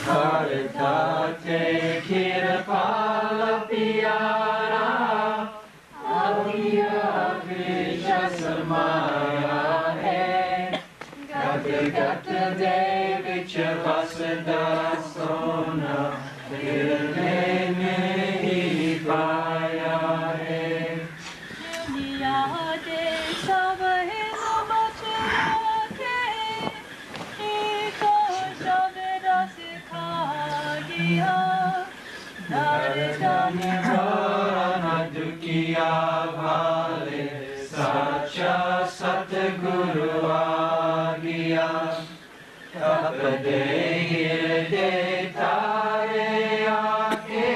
करताते कृपाल प्यारा अभिया विश्वास माया है गत गत दे विच वसदा सोना दिल ने नहीं पाया है दुनिया दे सब हिल मच के एको शब्द रस खा गया दर्शन भरा दुखिया वाले साचा सतगुरु आ गया तप दे हृदय तारे आके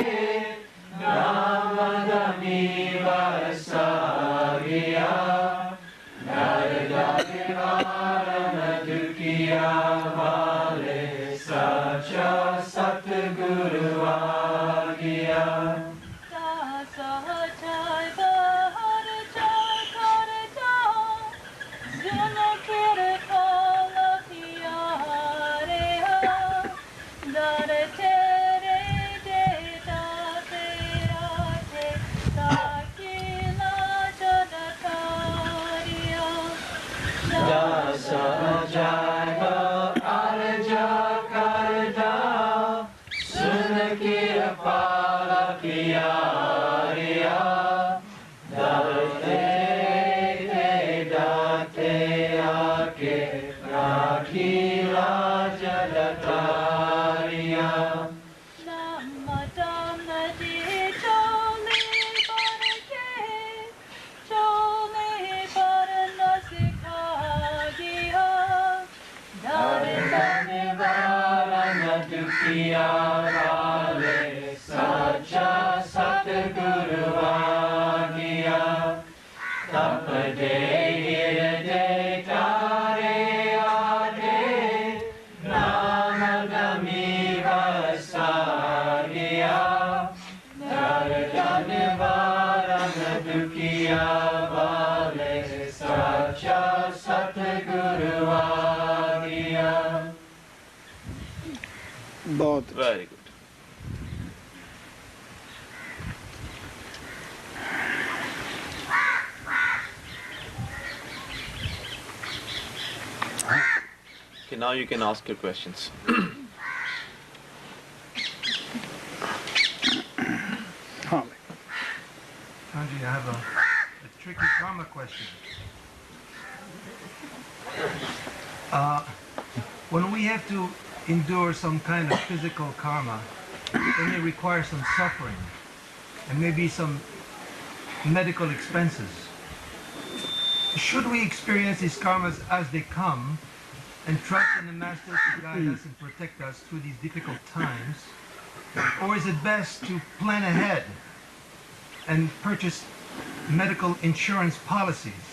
नाम दमी बरसा गया दर्द निवारण दुखिया वाले साचा सतगुरु आ गया बहुत very good Okay, now you can ask your questions. Sanji, I have a tricky karma question. When we have to endure some kind of physical karma, it may require some suffering and maybe some medical expenses. Should we experience these karmas as they come and trust in the Master to guide us and protect us through these difficult times? Or is it best to plan ahead and purchase medical insurance policies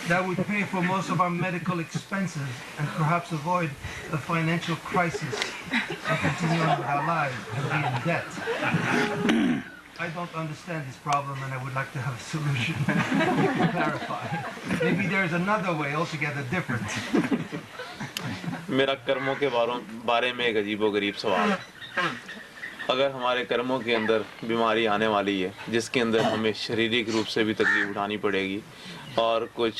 that would pay for most of our medical expenses and perhaps avoid a financial crisis and continue on with our lives and be in debt? I don't understand this problem and I would like to have a solution to clarify. Maybe there's another way altogether different. मेरा कर्मों के बारे में एक अजीबोगरीब सवाल है। अगर हमारे कर्मों के अंदर बीमारी आने वाली है जिसके अंदर हमें शारीरिक रूप से भी तकलीफ उठानी पड़ेगी और कुछ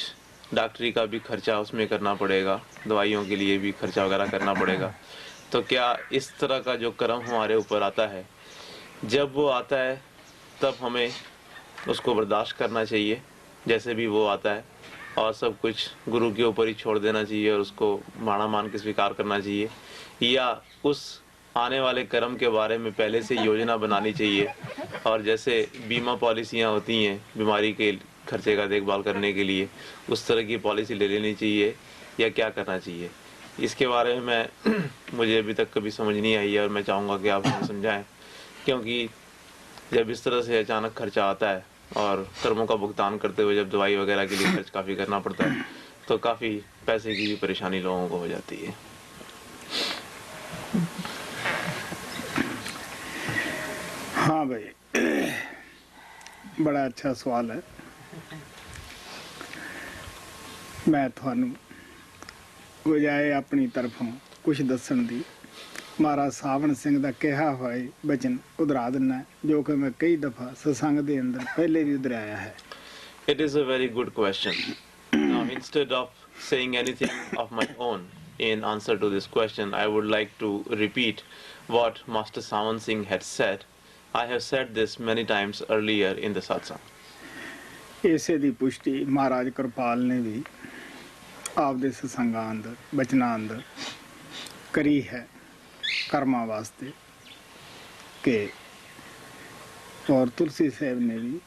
डॉक्टरी का भी खर्चा उसमें करना पड़ेगा, दवाइयों के लिए भी खर्चा वगैरह करना पड़ेगा, तो क्या इस तरह का जो कर्म हमारे ऊपर आता है जब वो आता है तब हमें उसको बर्दाश्त करना चाहिए जैसे भी वो आता है और सब कुछ गुरु के ऊपर ही छोड़ देना चाहिए और उसको माना मान के स्वीकार करना चाहिए, या उस आने वाले कर्म के बारे में पहले से योजना बनानी चाहिए और जैसे बीमा पॉलिसियाँ होती हैं बीमारी के खर्चे का देखभाल करने के लिए उस तरह की पॉलिसी ले लेनी चाहिए या क्या करना चाहिए? इसके बारे में मुझे अभी तक कभी समझ नहीं आई है और मैं चाहूँगा कि आप मुझे समझाएं, क्योंकि जब इस तरह से अचानक खर्चा आता है और कर्मों का भुगतान करते हुए जब दवाई वगैरह के लिए खर्च काफ़ी करना पड़ता है तो काफ़ी पैसे की भी परेशानी लोगों को हो जाती है। हाँ भाई, बड़ा अच्छा सवाल है। मैं थानू बजाए अपनी तरफों कुछ दसन दी ਮਹਾਰਾਜ ਸਾਵਣ ਸਿੰਘ ਦਾ ਕਿਹਾ ਹੋਇਆ ਬਚਨ ਉਧਰਾ ਦਿੰਨਾ ਜੋ ਕਿ ਮੈਂ ਕਈ ਦਫਾ ਸਤਸੰਗ ਦੇ ਅੰਦਰ ਪਹਿਲੇ ਵੀ ਉਧਰਾਇਆ ਹੈ। It is a very good question. Now, instead of saying anything of my own in answer to this question, I would like to repeat what Master Sawan Singh had said. I have said this many times earlier in the satsang. ਇਸੇ ਦੀ ਪੁਸ਼ਟੀ ਮਹਾਰਾਜ ਕਿਰਪਾਲ ਨੇ ਵੀ ਆਪਦੇ ਸਤਸੰਗਾਂ ਅੰਦਰ ਬਚਨਾਂ ਅੰਦਰ ਕਰੀ ਹੈ ਕਰਮਾਂ ਵਾਸਤੇ ਕਿ ਔਰ ਤੁਲਸੀ ਸਾਹਿਬ ਨੇ ਵੀ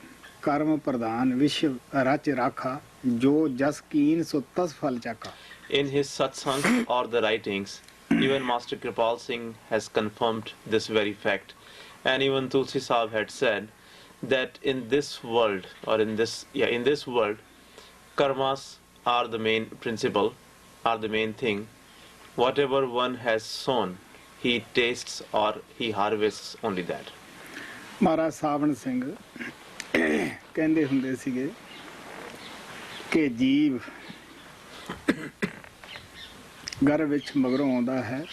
ਕਰਮ ਪ੍ਰਧਾਨ ਵਿਸ਼ਵ ਰਚ ਰਾਖਾ ਜੋ ਜਸ ਕੀਨ ਸੋ ਤਸ ਫਲ ਚਾਕਾ। In his satsang or the writings, even Master Kripal Singh has confirmed this very fact. And even Tulsi Sahib had said that in this world, or in this world, karmas are the main principle, are the main thing. Whatever one has sown, he tastes or he harvests only that. ਮਹਾਰਾਜ ਸਾਵਣ ਸਿੰਘ ਕਹਿੰਦੇ ਹੁੰਦੇ ਸੀਗੇ ਕਿ ਜੀਵ ਗਰਭ ਵਿੱਚ ਮਗਰੋਂ ਆਉਂਦਾ ਹੈ,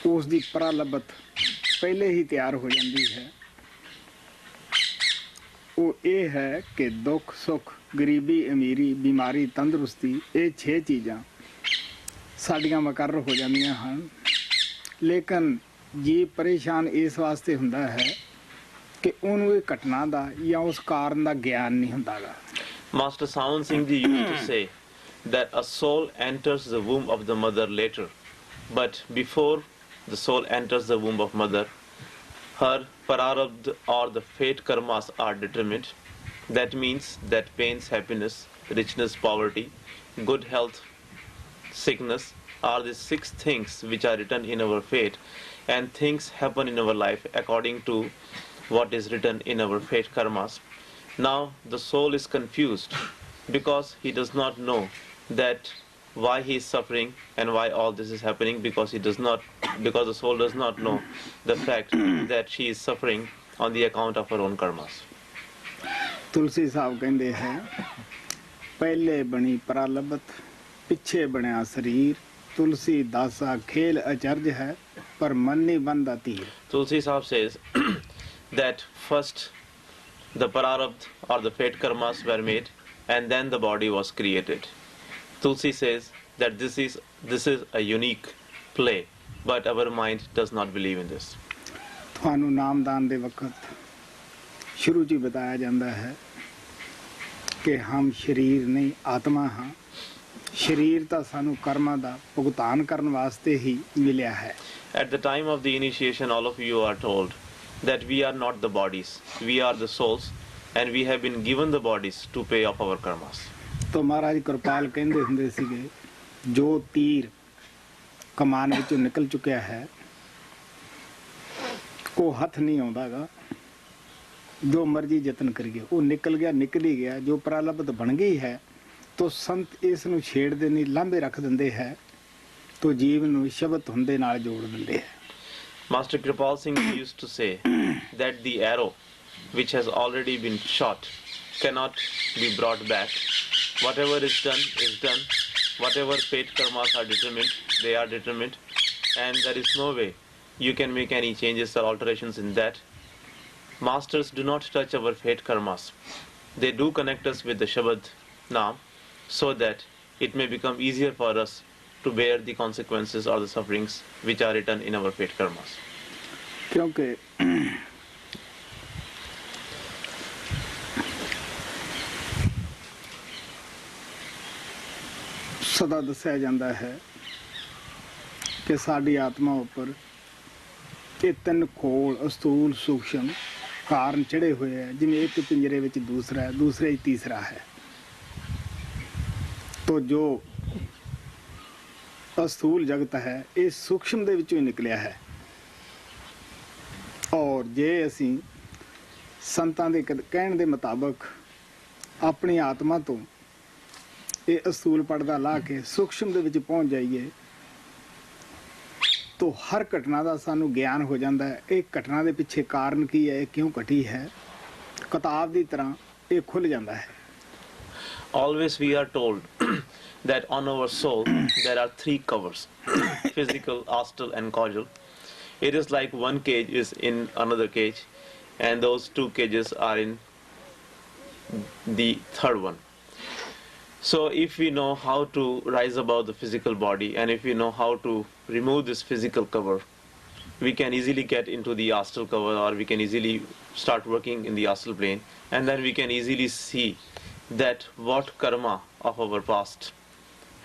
ਉਸ ਦੀ ਪ੍ਰਲਬਤ ਪਹਿਲੇ ਹੀ ਤਿਆਰ ਹੋ ਜਾਂਦੀ ਹੈ। ਉਹ ਇਹ ਹੈ ਕਿ ਦੁੱਖ ਸੁੱਖ ਗਰੀਬੀ ਅਮੀਰੀ ਬਿਮਾਰੀ ਤੰਦਰੁਸਤੀ ਇਹ 6 ਚੀਜ਼ਾਂ ਸਾਡੀਆਂ ਮੁਕਰਰ ਹੋ ਜਾਂਦੀਆਂ ਹਨ। ਲੇਕਿਨ ਜੀਵ ਪਰੇਸ਼ਾਨ ਇਸ ਵਾਸਤੇ ਹੁੰਦਾ ਹੈ ਕਿ ਉਹਨੂੰ ਇਹ ਘਟਨਾ ਦਾ ਜਾਂ ਉਸ ਕਾਰਨ ਦਾ ਗਿਆਨ ਨਹੀਂ ਹੁੰਦਾਗਾ। Master Sawan Singh ji used to say that a soul enters the womb of the mother later, but before the soul enters the womb of mother, her prarabdha or the fate karmas are determined. That means that pains, happiness, richness, poverty, good health, sickness are the 6 things which are written in our fate, and things happen in our life according to what is written in our fate karmas. Now the soul is confused because he does not know that why he is suffering and why all this is happening, because the soul does not know the fact that she is suffering on the account of her own karmas. ਤੁਲਸੀ ਸਾਹਿਬ ਕਹਿੰਦੇ ਹੈ ਪਹਿਲੇ ਬਣੀ ਪ੍ਰਲਬਤ ਪਿੱਛੇ ਬਣਿਆ ਸਰੀਰ ਤੁਲਸੀ ਦਾਸਾ ਖੇਲ ਅਚਰਜ ਹੈ ਪਰ ਮਨ ਨਹੀਂ ਬੰਦਾ ਤੀਰ। Tulsi Sahib says that first the prarabdha or the fate karmas were made and then the body was created. Tulsi says that this is a unique play, but our mind does not believe in this. ਤੁਹਾਨੂੰ ਨਾਮਦਾਨ ਦੇ ਵਕਤ ਸ਼ੁਰੂ 'ਚ ਹੀ ਬਤਾਇਆ ਜਾਂਦਾ ਹੈ ਕਿ ਹਮ ਸਰੀਰ ਨਹੀਂ ਆਤਮਾ ਹਾਂ। ਸਰੀਰ ਤਾਂ ਸਾਨੂੰ ਕਰਮਾਂ ਦਾ ਭੁਗਤਾਨ ਕਰਨ ਵਾਸਤੇ ਹੀ ਮਿਲਿਆ ਹੈ। At the time of the initiation, all of you are told that we are not the bodies, we are the souls, and we have been given the bodies to pay off our karmas. ਤਾਂ ਮਹਾਰਾਜ ਕਿਰਪਾਲ ਕਹਿੰਦੇ ਹੁੰਦੇ ਸੀਗੇ ਜੋ ਤੀਰ ਕਮਾਨ ਵਿੱਚੋਂ ਨਿਕਲ ਚੁੱਕਿਆ ਹੈ ਉਹ ਹੱਥ ਨਹੀਂ ਆਉਂਦਾਗਾ। ਜੋ ਮਰਜ਼ੀ ਯਤਨ ਕਰੀਏ ਉਹ ਨਿਕਲ ਗਿਆ ਨਿਕਲ ਹੀ ਗਿਆ। ਜੋ ਪ੍ਰਲਬਧ ਬਣ ਗਈ ਹੈ ਤੋ ਸੰਤ ਇਸ ਨੂੰ ਛੇੜਦੇ ਨਹੀਂ ਲਾਂਭੇ ਰੱਖ ਦਿੰਦੇ ਹੈ ਤੋ ਜੀਵ ਨੂੰ ਸ਼ਬਦ ਹੁੰਦੇ ਨਾਲ ਜੋੜ ਦਿੰਦੇ ਹੈ। Master Kripal Singh used to say that the arrow which has already been shot cannot be brought back. Whatever is done. Whatever fate karmas are determined, they are determined, and there is no way you can make any changes or alterations in that. Masters do not touch our fate karmas. They do connect us with the Shabad Naam so that it may become easier for us to bear the consequences or the sufferings which are written in our fate karmas. ਕਿਉਂਕਿ ਸਦਾ ਦੱਸਿਆ ਜਾਂਦਾ ਹੈ ਕਿ ਸਾਡੀ ਆਤਮਾ ਉੱਪਰ ਇਹ 3 ਖੋਲ ਅਸਤੂਲ ਸੂਖਸ਼ਮ ਕਾਰਨ ਚੜੇ ਹੋਏ ਹੈ। ਜਿਵੇਂ ਇੱਕ ਪਿੰਜਰੇ ਵਿੱਚ ਦੂਸਰਾ ਹੈ, ਦੂਸਰੇ ਵਿੱਚ ਤੀਸਰਾ ਹੈ। ਤੋ ਜੋ ਅਸਤੂਲ ਜਗਤ ਹੈ ਇਹ ਸੂਖਸ਼ਮ ਦੇ ਵਿੱਚੋਂ ਹੀ ਨਿਕਲਿਆ ਹੈ। ਔਰ ਜੇ ਅਸੀਂ ਸੰਤਾਂ ਦੇ ਕਹਿਣ ਦੇ ਮੁਤਾਬਕ ਆਪਣੀ ਆਤਮਾ ਤੋਂ ਇਹ ਅਸਤੂਲ ਪਰਦਾ ਲਾ ਕੇ ਸੂਖਸ਼ਮ ਦੇ ਵਿੱਚ ਪਹੁੰਚ ਜਾਈਏ ਤੋ ਹਰ ਘਟਨਾ ਦਾ ਸਾਨੂੰ ਗਿਆਨ ਹੋ ਜਾਂਦਾ ਹੈ। ਇਹ ਘਟਨਾ ਦੇ ਪਿੱਛੇ ਕਾਰਨ ਕੀ ਹੈ, ਇਹ ਕਿਉਂ ਘਟੀ ਹੈ, ਕਿਤਾਬ ਦੀ ਤਰ੍ਹਾਂ ਇਹ ਖੁੱਲ ਜਾਂਦਾ ਹੈ। Always we are told that on our soul there are three covers: physical, astral, and causal. It is like one cage is in another cage, and those two cages are in the third one. So if we know how to rise above the physical body, and if we know how to remove this physical cover, we can easily get into the astral cover, or we can easily start working in the astral plane, and then we can easily see that what karma of our past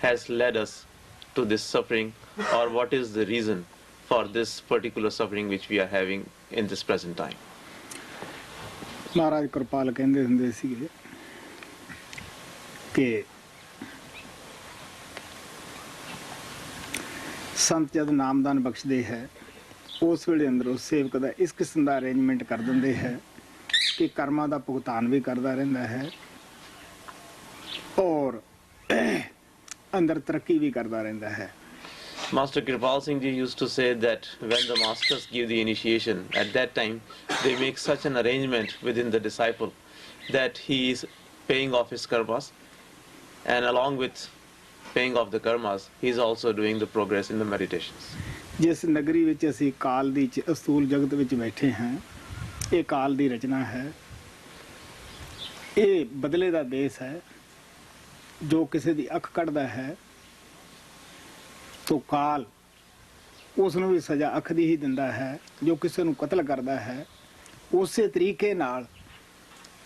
has led us to this suffering, or what is the reason for this particular suffering which we are having in this present time. ਮਹਾਰਾਜ ਕਿਰਪਾਲ ਕਹਿੰਦੇ ਹੁੰਦੇ ਸੀਗੇ ਕਿ ਸੰਤ ਜਦ ਨਾਮਦਾਨ ਬਖਸ਼ਦੇ ਹੈ ਉਸ ਵੇਲੇ ਅੰਦਰੋਂ ਸੇਵਕ ਦਾ ਇਸ ਕਿਸਮ ਦਾ ਅਰੇਂਜਮੈਂਟ ਕਰ ਦਿੰਦੇ ਹੈ ਕਿ ਕਰਮਾਂ ਦਾ ਭੁਗਤਾਨ ਵੀ ਕਰਦਾ ਰਹਿੰਦਾ ਹੈ ਔਰ ਅੰਦਰ ਤਰੱਕੀ ਵੀ ਕਰਦਾ ਰਹਿੰਦਾ ਹੈ. Master Kirpal Singh Ji used to say that when the masters give the initiation, at that time they make such an arrangement within the disciple that he is paying off his karmas, and along with paying off the karmas, he is also doing the progress in the meditations. ਜਿਸ ਨਗਰੀ ਵਿੱਚ ਅਸੀਂ ਕਾਲ ਦੀ ਅਸਤੂਲ ਜਗਤ ਵਿੱਚ ਬੈਠੇ ਹਾਂ, ਇਹ ਕਾਲ ਦੀ ਰਚਨਾ ਹੈ, ਇਹ ਬਦਲੇ ਦਾ ਦੇਸ਼ ਹੈ. ਜੋ ਕਿਸੇ ਦੀ ਅੱਖ ਕੱਢਦਾ ਹੈ ਤੋ ਕਾਲ ਉਸ ਨੂੰ ਵੀ ਸਜ਼ਾ ਅੱਖ ਦੀ ਹੀ ਦਿੰਦਾ ਹੈ. ਜੋ ਕਿਸੇ ਨੂੰ ਕਤਲ ਕਰਦਾ ਹੈ ਉਸੇ ਤਰੀਕੇ ਨਾਲ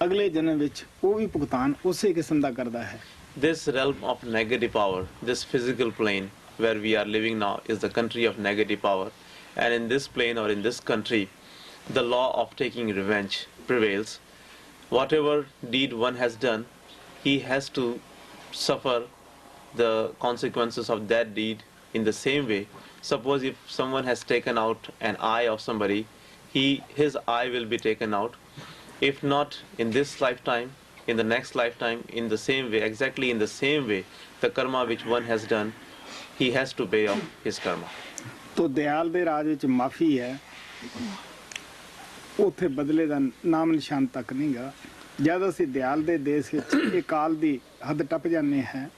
ਅਗਲੇ ਜਨਮ ਵਿੱਚ ਉਹ ਵੀ ਭੁਗਤਾਨ ਉਸੇ ਕਿਸਮ ਦਾ ਕਰਦਾ ਹੈ. This realm of negative power, this physical plane where we are living now, is the country of negative power, and in this plane or in this country the law of taking revenge prevails. Whatever deed one has done, he has to suffer the consequences of that deed in the same way. Suppose if someone has taken out an eye of somebody, his eye will be taken out. If not in this lifetime, in the next lifetime, in the same way, exactly in the same way, the karma which one has done, he has to pay off his karma. ਤੋ ਦਿਆਲ ਦੇ ਰਾਜ ਵਿੱਚ ਮਾਫੀ ਹੈ, ਉੱਥੇ ਬਦਲੇ ਦਾ ਨਾਮ ਨਿਸ਼ਾਨ ਤੱਕ ਨਹੀਂਗਾ. ਜਦ ਅਸੀਂ ਦਿਆਲ ਦੇ ਦੇਸ਼ ਵਿੱਚ ਇਹ ਕਾਲ ਦੀ ਹੱਦ ਟੱਪ ਜਾਂਦੇ ਹਾਂ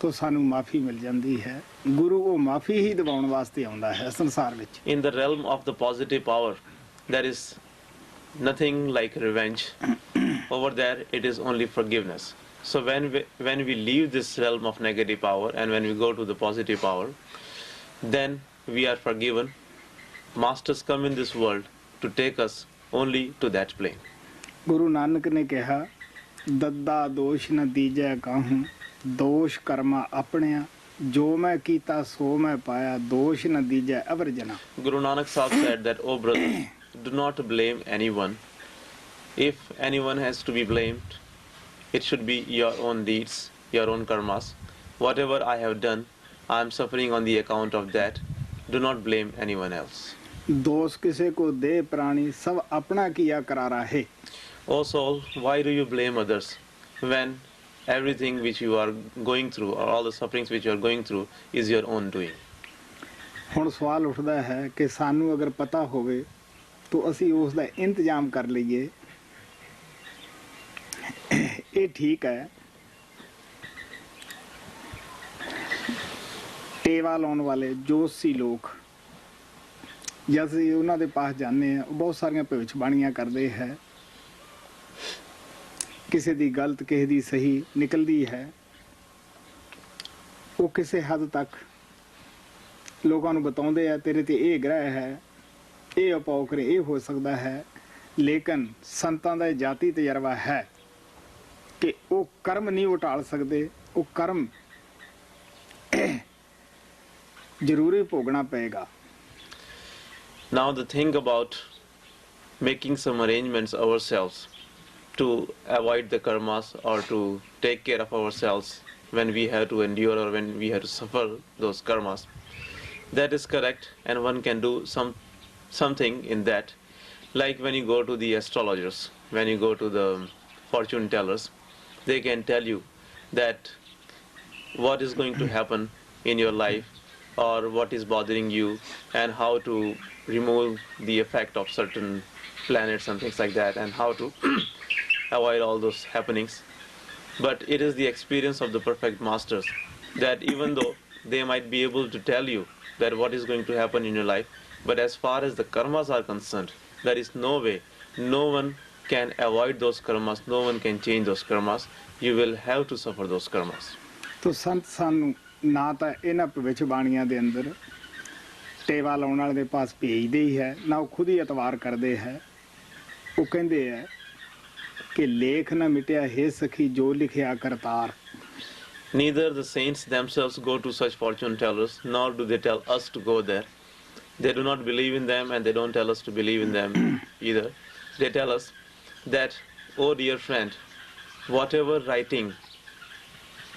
ਤਾਂ ਸਾਨੂੰ ਮਾਫੀ ਮਿਲ ਜਾਂਦੀ ਹੈ. ਗੁਰੂ ਉਹ ਮਾਫੀ ਹੀ ਦਿਵਾਉਣ ਵਾਸਤੇ ਆਉਂਦਾ ਹੈ ਸੰਸਾਰ ਵਿੱਚ. In the realm of the positive power, there is nothing like revenge. Over there it is only forgiveness. So when we leave this realm of negative power and when we go to the positive power, then we are forgiven. Masters come in this world to take us only to that plane. Guru Nanak ਨੇ ਕਿਹਾ ਦੱਦਾ ਦੋਸ਼ ਨ ਦੀਜੈ ਕਾਹੂੰ, ਦੋਸ਼ ਕਰਮਾ ਆਪਣਿਆ, ਜੋ ਮੈਂ ਕੀਤਾ ਸੋ ਮੈਂ ਪਾਇਆ, ਦੋਸ਼ ਨ ਦੀਜੈ ਅਵਰ ਜਨਾ. Guru Nanak Sahib said that, "O brother, do not blame anyone. If anyone has to be blamed, it should be your own deeds, your own karmas. Whatever I have done, I am suffering on the account of that. Do not blame anyone else." ਦੋਸ਼ ਕਿਸੇ ਕੋ ਦੇ ਪ੍ਰਾਣੀ, ਸਭ ਆਪਣਾ ਕੀਆ ਕਰਾਰਾ ਹੈ. O soul, why do you blame others when everything which you are going through, or all the sufferings which you are going through, is your own doing? ਹੁਣ ਸਵਾਲ ਉੱਠਦਾ ਹੈ ਕਿ ਸਾਨੂੰ ਅਗਰ ਪਤਾ ਹੋਵੇ ਤਾਂ ਅਸੀਂ ਉਸ ਦਾ ਇੰਤਜ਼ਾਮ ਕਰ ਲਈਏ. ਇਹ ਠੀਕ ਹੈ. ਟੇਵਾ ਲਾਉਣ ਵਾਲੇ ਜੋਤਸ਼ੀ ਲੋਕ ਜਦ ਅਸੀਂ ਉਹਨਾਂ ਦੇ ਪਾਸ ਜਾਂਦੇ ਹਾਂ, ਉਹ ਬਹੁਤ ਸਾਰੀਆਂ ਭਵਿੱਖਬਾਣੀਆਂ ਕਰਦੇ ਹੈ. ਕਿਸੇ ਦੀ ਗਲਤ ਕਿਸੇ ਦੀ ਸਹੀ ਨਿਕਲਦੀ ਹੈ. ਉਹ ਕਿਸੇ ਹੱਦ ਤੱਕ ਲੋਕਾਂ ਨੂੰ ਬਤਾਉਂਦੇ ਆ ਤੇਰੇ ਤੇ ਇਹ ਗ੍ਰਹਿ ਹੈ, ਇਹ ਉਪਾਅ ਕਰੇ, ਇਹ ਹੋ ਸਕਦਾ ਹੈ. ਲੇਕਿਨ ਸੰਤਾਂ ਦਾ ਜਾਤੀ ਤਜਰਬਾ ਹੈ ਕਿ ਉਹ ਕਰਮ ਨਹੀਂ ਉਹ ਟਾਲ ਸਕਦੇ. ਉਹ ਕਰਮ ਜ਼ਰੂਰੀ ਭੋਗਣਾ ਪਏਗਾ. Now the thing about making some arrangements ourselves to avoid the karmas or to take care of ourselves when we have to endure or when we have to suffer those karmas, that is correct, and one can do something in that. Like when you go to the astrologers, when you go to the fortune tellers, they can tell you that what is going to happen in your life or what is bothering you and how to remove the effect of certain planets and things like that, and how to avoid all those happenings. But it is the experience of the perfect masters that even though they might be able to tell you that what is going to happen in your life, but as far as the karmas are concerned, there is no way, no one can avoid those karmas, no one can change those karmas. You will have to suffer those karmas. ਤੋ ਸੰਤ ਸਾਨੂੰ ਨਾ ਤਾਂ ਇਹਨਾਂ ਭਵਿੱਖ ਬਾਣੀਆਂ ਦੇ ਅੰਦਰ ਟੇਵਾ ਲਾਉਣ ਵਾਲੇ ਦੇ ਪਾਸ ਭੇਜਦੇ ਹੀ ਹੈ, ਨਾ ਉਹ ਖੁਦ ਹੀ ਇਤਵਾਰ ਕਰਦੇ ਹੈ। ਉਹ ਕਹਿੰਦੇ ਹੈ ਕਿ ਲੇਖ ਨਾ ਮਿਟਿਆ ਹੈ ਸਖੀ ਜੋ ਲਿਖਿਆ Kartar. Neither the saints themselves go to such fortune tellers, nor do they tell us to go there. They do not believe in them and they don't tell us to believe in them either. They tell us that, oh dear friend, whatever writing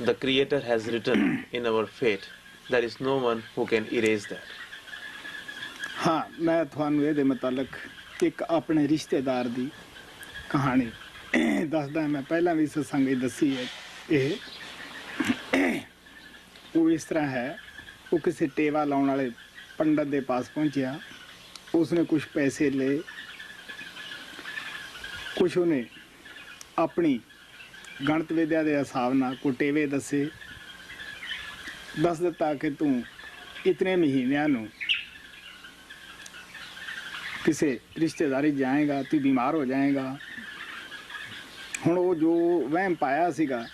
the Creator has written in our fate, there is no one who can erase that. ਹਾਂ, ਮੈਂ ਤੁਹਾਨੂੰ ਇਹਦੇ ਮੁਤਲਕ ਇੱਕ ਆਪਣੇ ਰਿਸ਼ਤੇਦਾਰ ਦੀ ਕਹਾਣੀ ਦੱਸਦਾ। ਮੈਂ ਪਹਿਲਾਂ ਵੀ ਸਤਸੰਗ ਵਿੱਚ ਦੱਸੀ ਹੈ। ਇਹ ਉਹ ਇਸ ਤਰ੍ਹਾਂ ਹੈ, ਉਹ ਕਿਸੇ ਟੇਵਾ ਲਾਉਣ ਵਾਲੇ ਪੰਡਤ ਦੇ ਪਾਸ ਪਹੁੰਚਿਆ। ਉਸਨੇ ਕੁਝ ਪੈਸੇ ਲਏ, ਕੁਝ ਉਹਨੇ ਆਪਣੀ ਗਣਿਤ ਵਿਦਿਆ ਦੇ ਹਿਸਾਬ ਨਾਲ ਕੋਈ ਟੇਵੇ ਦੱਸ ਦਿੱਤਾ ਕਿ ਤੂੰ ਇਤਨੇ ਮਹੀਨਿਆਂ ਨੂੰ ਕਿਸੇ ਰਿਸ਼ਤੇਦਾਰੀ ਜਾਏਗਾ, ਤੂੰ ਬਿਮਾਰ ਹੋ ਜਾਏਗਾ। ਹੁਣ ਉਹ ਜੋ ਵਹਿਮ ਪਾਇਆ ਸੀਗਾ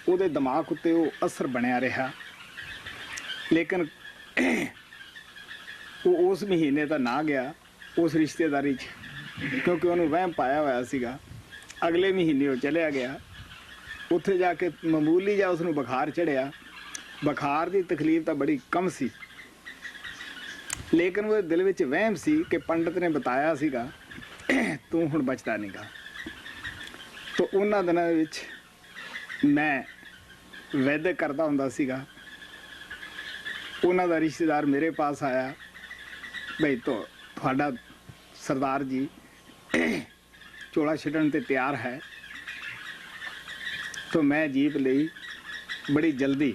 ਉਹਦੇ ਦਿਮਾਗ ਉੱਤੇ ਉਹ ਅਸਰ ਬਣਿਆ ਰਿਹਾ, ਲੇਕਿਨ ਉਹ ਉਸ ਮਹੀਨੇ ਤਾਂ ਨਾ ਗਿਆ ਉਸ ਰਿਸ਼ਤੇਦਾਰੀ 'ਚ, ਕਿਉਂਕਿ ਉਹਨੂੰ ਵਹਿਮ ਪਾਇਆ ਹੋਇਆ ਸੀਗਾ। ਅਗਲੇ ਮਹੀਨੇ ਉਹ ਚਲਿਆ ਗਿਆ। ਉੱਥੇ ਜਾ ਕੇ ਮਾਮੂਲੀ ਜਿਹਾ ਉਸਨੂੰ ਬੁਖਾਰ ਚੜ੍ਹਿਆ। ਬੁਖਾਰ ਦੀ ਤਕਲੀਫ ਤਾਂ ਬੜੀ ਕਮ ਸੀ, ਲੇਕਿਨ ਉਹਦੇ ਦਿਲ ਵਿੱਚ ਵਹਿਮ ਸੀ ਕਿ ਪੰਡਤ ਨੇ ਬਤਾਇਆ ਸੀਗਾ ਤੂੰ ਹੁਣ ਬਚਦਾ ਨਹੀਂਗਾ। ਤਾਂ ਉਹਨਾਂ ਦਿਨਾਂ ਵਿੱਚ ਮੈਂ ਵੈਦਿਕ ਕਰਦਾ ਹੁੰਦਾ ਸੀਗਾ। ਉਹਨਾਂ ਦਾ ਰਿਸ਼ਤੇਦਾਰ ਮੇਰੇ ਪਾਸ ਆਇਆ, ਬਈ ਤੁਹਾਡਾ ਸਰਦਾਰ ਜੀ ਚੋਲਾ ਛੱਡਣ 'ਤੇ ਤਿਆਰ ਹੈ। ਤਾਂ ਮੈਂ ਜੀਪ ਲਈ ਬੜੀ ਜਲਦੀ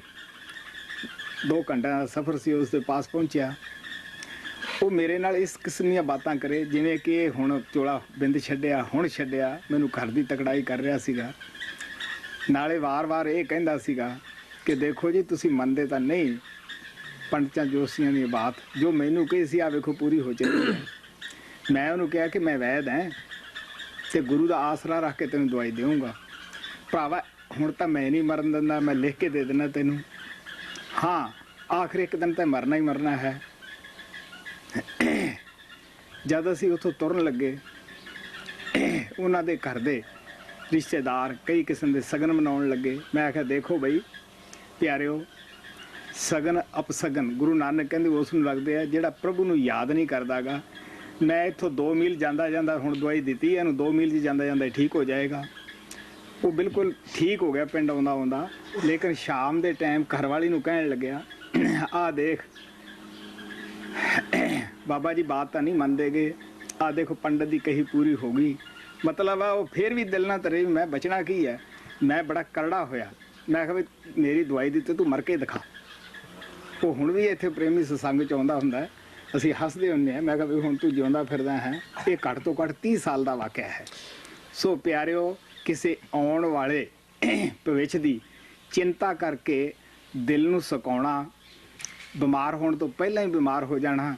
2 ਘੰਟਿਆਂ ਦਾ ਸਫ਼ਰ ਸੀ, ਉਸ ਦੇ ਪਾਸ ਪਹੁੰਚਿਆ। ਉਹ ਮੇਰੇ ਨਾਲ ਇਸ ਕਿਸਮ ਦੀਆਂ ਬਾਤਾਂ ਕਰੇ ਜਿਵੇਂ ਕਿ ਇਹ ਹੁਣ ਚੋਲਾ ਬਿੰਦ ਛੱਡਿਆ, ਹੁਣ ਛੱਡਿਆ, ਮੈਨੂੰ ਘਰ ਦੀ ਤਕੜਾਈ ਕਰ ਰਿਹਾ ਸੀਗਾ। ਨਾਲੇ ਵਾਰ-ਵਾਰ ਇਹ ਕਹਿੰਦਾ ਸੀਗਾ ਕਿ ਦੇਖੋ ਜੀ ਤੁਸੀਂ ਮੰਨਦੇ ਤਾਂ ਨਹੀਂ ਪੰਡਤਾਂ ਜੋਸ਼ੀਆਂ ਦੀ ਬਾਤ, ਜੋ ਮੈਨੂੰ ਕਹੀ ਸੀ ਆ ਵੇਖੋ ਪੂਰੀ ਹੋ ਚੱਲੀ ਹੈ। ਮੈਂ ਉਹਨੂੰ ਕਿਹਾ ਕਿ ਮੈਂ ਵੈਦ ਹਾਂ ਅਤੇ ਗੁਰੂ ਦਾ ਆਸਰਾ ਰੱਖ ਕੇ ਤੈਨੂੰ ਦਵਾਈ ਦੇਵਾਂਗਾ। ਭਰਾਵਾ ਹੁਣ ਤਾਂ ਮੈਂ ਨਹੀਂ ਮਰਨ ਦਿੰਦਾ, ਮੈਂ ਲਿਖ ਕੇ ਦੇ ਦਿੰਦਾ ਤੈਨੂੰ। ਹਾਂ, ਆਖਰ ਇੱਕ ਦਿਨ ਤਾਂ ਮਰਨਾ ਹੀ ਮਰਨਾ ਹੈ। ਜਦ ਅਸੀਂ ਉੱਥੋਂ ਤੁਰਨ ਲੱਗੇ, ਉਹਨਾਂ ਦੇ ਘਰ ਦੇ ਰਿਸ਼ਤੇਦਾਰ ਕਈ ਕਿਸਮ ਦੇ ਸਗਨ ਮਨਾਉਣ ਲੱਗੇ। ਮੈਂ ਆਖਿਆ ਦੇਖੋ ਬਈ ਪਿਆਰਿਓ, ਸਗਨ ਅਪਸਗਨ ਗੁਰੂ ਨਾਨਕ ਕਹਿੰਦੇ ਉਸ ਨੂੰ ਲੱਗਦੇ ਆ ਜਿਹੜਾ ਪ੍ਰਭੂ ਨੂੰ ਯਾਦ ਨਹੀਂ ਕਰਦਾ ਗਾ। ਮੈਂ ਇੱਥੋਂ 2 ਮੀਲ ਜਾਂਦਾ ਜਾਂਦਾ ਹੁਣ ਦਵਾਈ ਦਿੱਤੀ, ਇਹਨੂੰ 2 ਮੀਲ 'ਚ ਜਾਂਦਾ ਜਾਂਦਾ ਠੀਕ ਹੋ ਜਾਏਗਾ। ਉਹ ਬਿਲਕੁਲ ਠੀਕ ਹੋ ਗਿਆ ਪਿੰਡ ਆਉਂਦਾ ਆਉਂਦਾ, ਲੇਕਿਨ ਸ਼ਾਮ ਦੇ ਟਾਈਮ ਘਰਵਾਲੀ ਨੂੰ ਕਹਿਣ ਲੱਗਿਆ ਆਹ ਦੇਖ ਬਾਬਾ ਜੀ ਬਾਤ ਤਾਂ ਨਹੀਂ ਮੰਨਦੇ ਗੇ, ਆਹ ਦੇਖੋ ਪੰਡਤ ਦੀ ਕਹੀ ਪੂਰੀ ਹੋ ਗਈ। ਮਤਲਬ ਆ ਉਹ ਫਿਰ ਵੀ ਦਿਲ ਨਾ ਤਰੇ ਮੈਂ ਬਚਣਾ ਕੀ ਹੈ। ਮੈਂ ਬੜਾ ਕਰੜਾ ਹੋਇਆ। ਮੈਂ ਕਿਹਾ ਵੀ ਮੇਰੀ ਦਵਾਈ ਦਿੱਤੀ ਤੂੰ ਮਰ ਕੇ ਦਿਖਾ। ਉਹ ਹੁਣ ਵੀ ਇੱਥੇ ਪ੍ਰੇਮੀ ਸਤਸੰਗ 'ਚ ਆਉਂਦਾ ਹੁੰਦਾ, ਅਸੀਂ ਹੱਸਦੇ ਹੁੰਦੇ ਹਾਂ। ਮੈਂ ਕਿਹਾ ਵੀ ਹੁਣ ਤੂੰ ਜਿਉਂਦਾ ਫਿਰਦਾ ਹੈ, ਇਹ ਘੱਟ ਤੋਂ ਘੱਟ 30 ਸਾਲ ਦਾ ਵਾਕਿਆ ਹੈ। ਸੋ ਪਿਆਰਿਓ, ਕਿਸੇ ਆਉਣ ਵਾਲੇ ਭਵਿੱਖ ਦੀ ਚਿੰਤਾ ਕਰਕੇ ਦਿਲ ਨੂੰ ਸੁਕਾਉਣਾ, ਬਿਮਾਰ ਹੋਣ ਤੋਂ ਪਹਿਲਾਂ ਹੀ ਬਿਮਾਰ ਹੋ ਜਾਣਾ,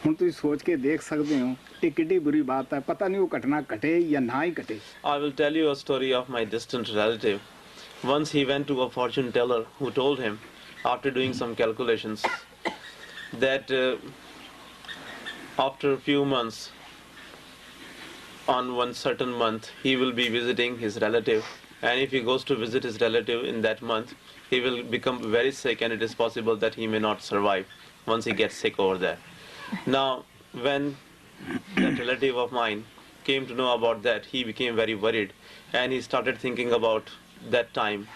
ਹੁਣ ਤੁਸੀਂ ਸੋਚ ਕੇ ਦੇਖ ਸਕਦੇ ਹੋ ਇਹ ਕਿੱਡੀ ਬੁਰੀ ਬਾਤ ਹੈ। ਪਤਾ ਨਹੀਂ ਉਹ ਘਟਨਾ ਘਟੇ ਜਾਂ ਨਾ ਹੀ ਘਟੇ। I will tell you a story of my distant relative. Once he went to a fortune teller who told him, after doing some calculations, that after a few months, on one certain month, he will be visiting his relative, and if he goes to visit his relative in that month, he will become very sick, and it is possible that he may not survive once he gets sick over there. Now, when that relative of mine came to know about that, he became very worried, and he started thinking about that time,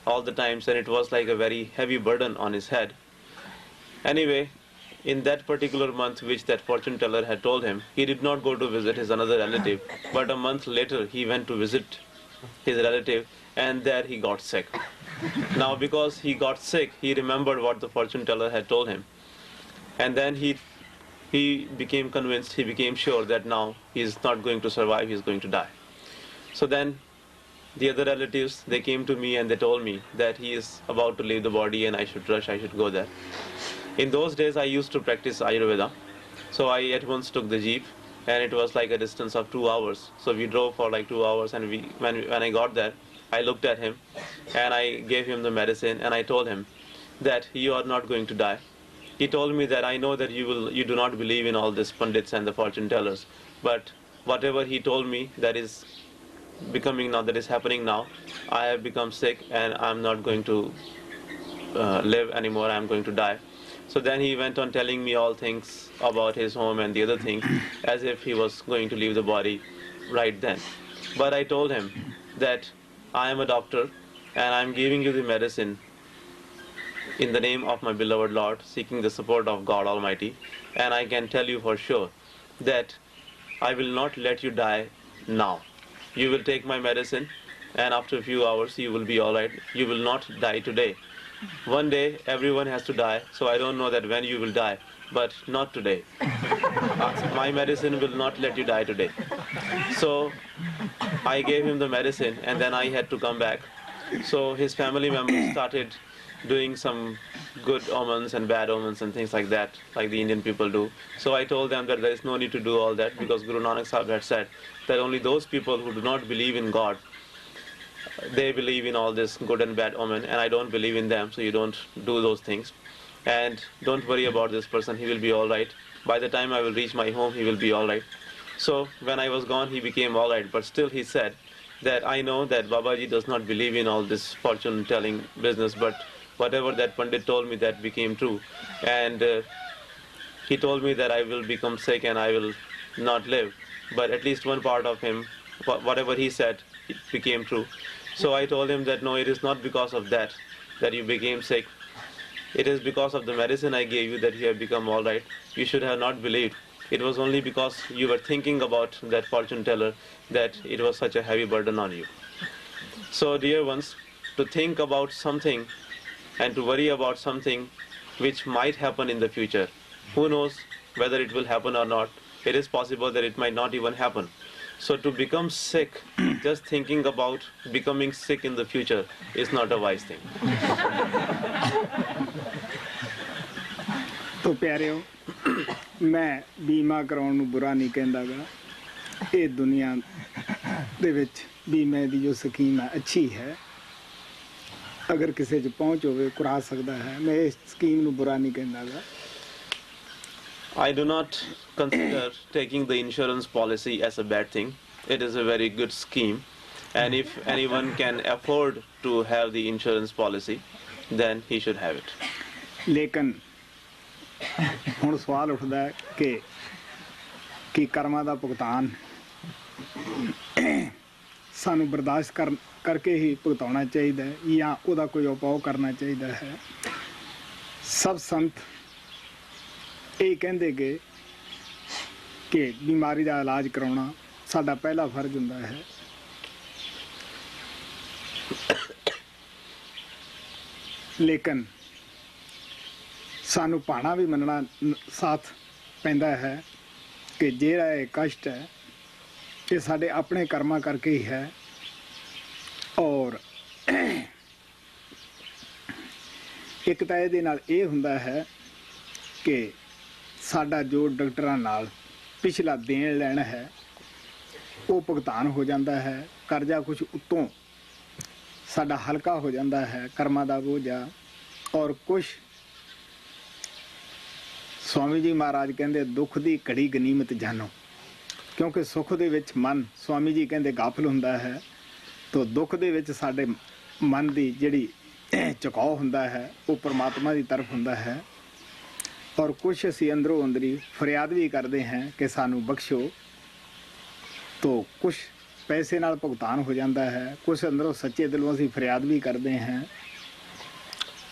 all the times, and it was like a very heavy burden on his head. Anyway, in that particular month which that fortune teller had told him, he did not go to visit his another relative, but a month later he went to visit his relative, and there he got sick. Now because he got sick, he remembered what the fortune teller had told him, and then he became convinced, he became sure that now he is not going to survive, he is going to die. So then the other relatives, they came to me and they told me that he is about to leave the body and I should rush, I should go there. In those days, I used to practice Ayurveda. So I at once took the jeep, and it was like a distance of 2 hours. So we drove for like 2 hours, and when I got there, I looked at him, and I gave him the medicine, and I told him that you are not going to die. He told me that I know that you do not believe in all these pundits and the fortune tellers, but whatever he told me, that is becoming now, that is happening now. I have become sick, and I'm not going to live anymore. I'm going to die. So then he went on telling me all things about his home and the other things, as if he was going to leave the body right then. But I told him that I am a doctor and I'm giving you the medicine in the name of my beloved Lord, seeking the support of God Almighty. And I can tell you for sure that I will not let you die now. You will take my medicine, and after a few hours you will be alright. You will not die today. One day everyone has to die, so I don't know that when you will die, but not today. My medicine will not let you die today. So I gave him the medicine, and then I had to come back. So his family members started doing some good omens and bad omens and things like that, like the Indian people do. So I told them that there is no need to do all that, because Guru Nanak Sahib had said that only those people who do not believe in God, they believe in all this good and bad omen, and I don't believe in them, so you don't do those things. And don't worry about this person, he will be alright. By the time I will reach my home, he will be alright. So when I was gone, he became alright, but still he said that I know that Babaji does not believe in all this fortune telling business, but whatever that Pandit told me, that became true. And he told me that I will become sick and I will not live, but at least one part of him, whatever he said, it became true. So I told him that no, it is not because of that you became sick. It is because of the medicine I gave you that you have become alright. You should have not believed. It was only because you were thinking about that fortune teller that it was such a heavy burden on you. So dear ones, to think about something and to worry about something which might happen in the future, who knows whether it will happen or not. It is possible that it might not even happen. So to become sick, just thinking about becoming sick in the future is not a wise thing. ਤੋ ਪਿਆਰਿਓ, ਮੈਂ ਬੀਮਾ ਕਰਾਉਣ ਨੂੰ ਬੁਰਾ ਨਹੀਂ ਕਹਿੰਦਾ ਗਾ। ਇਹ ਦੁਨੀਆ ਦੇ ਵਿੱਚ ਬੀਮੇ ਦੀ ਜੋ ਸਕੀਮ ਹੈ ਅੱਛੀ ਹੈ। ਅਗਰ ਕਿਸੇ 'ਚ ਪਹੁੰਚ ਹੋਵੇ ਕਰਾ ਸਕਦਾ ਹੈ। ਮੈਂ ਇਸ ਸਕੀਮ ਨੂੰ ਬੁਰਾ ਨਹੀਂ ਕਹਿੰਦਾ ਗਾ। I do not consider taking the insurance policy as a bad thing. It is a very good scheme, and if anyone can afford to have the insurance policy, then he should have it. ਲੇਕਿਨ ਹੁਣ ਸਵਾਲ ਉੱਠਦਾ ਹੈ ਕਿ ਕਰਮਾਂ ਦਾ ਭੁਗਤਾਨ ਸਾਨੂੰ ਬਰਦਾਸ਼ਤ ਕਰਕੇ ਹੀ ਭੁਗਤਾਉਣਾ ਚਾਹੀਦਾ ਹੈ ਜਾਂ ਉਹਦਾ ਕੋਈ ਉਪਾਅ ਕਰਨਾ ਚਾਹੀਦਾ ਹੈ। ਸਭ ਸੰਤ ਇਹ ਕਹਿੰਦੇ ਕਿ ਬਿਮਾਰੀ ਦਾ ਇਲਾਜ ਕਰਾਉਣਾ ਸਾਡਾ ਪਹਿਲਾ ਫਰਜ਼ ਹੁੰਦਾ ਹੈ। ਲੇਕਿਨ ਸਾਨੂੰ ਭਾਣਾ ਵੀ ਮੰਨਣਾ ਸਾਥ ਪੈਂਦਾ ਹੈ ਕਿ ਜਿਹੜਾ ਇਹ ਕਸ਼ਟ ਹੈ ਇਹ ਸਾਡੇ ਆਪਣੇ ਕਰਮਾਂ ਕਰਕੇ ਹੀ ਹੈ। ਔਰ ਇੱਕ ਤਾਂ ਇਹਦੇ ਨਾਲ ਇਹ ਹੁੰਦਾ ਹੈ ਕਿ ਸਾਡਾ ਜੋ ਡਾਕਟਰਾਂ ਨਾਲ ਪਿਛਲਾ ਦੇਣ ਲੈਣਾ ਹੈ ਉਹ ਭੁਗਤਾਨ ਹੋ ਜਾਂਦਾ ਹੈ। ਕਰਜ਼ਾ ਕੁਛ ਉੱਤੋਂ ਸਾਡਾ ਹਲਕਾ ਹੋ ਜਾਂਦਾ ਹੈ ਕਰਮਾਂ ਦਾ ਬੋਝਾ। ਔਰ ਕੁਛ स्वामी जी महाराज कहते दुख की घड़ी गनीमत जानो, क्योंकि सुख दे विच मन स्वामी जी कहते गाफिल हुंदा है, तो दुख दे विच साडे मन की जिहड़ी झुकाव हुंदा है वो परमात्मा की तरफ हुंदा है। और कुछ असी अंदरों अंदरी फरियाद भी करते हैं कि सानू बख्शो, तो कुछ पैसे नाल भुगतान हो जाता है, कुछ अंदरों सच्चे दिलों असी फरियाद भी करते हैं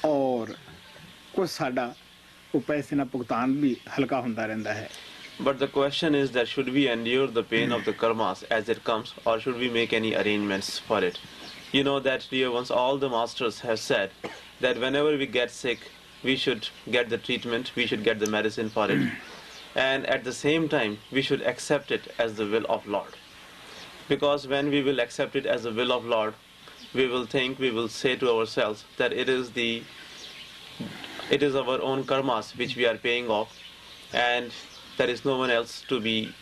और कुछ साडा वो पैसे ना भुगतान भी हल्का होता रहता है। But the question is that should we endure the pain of the karmas as it comes, or should we make any arrangements for it? You know that, dear ones, all the masters have said that whenever we get sick, we should get the treatment, we should get the medicine for it, and at the same time we should accept it as the will of Lord. Because when we will accept it as the will of Lord, we will think, we will say to ourselves that it is our own karmas which we are paying off, and there is no one else to be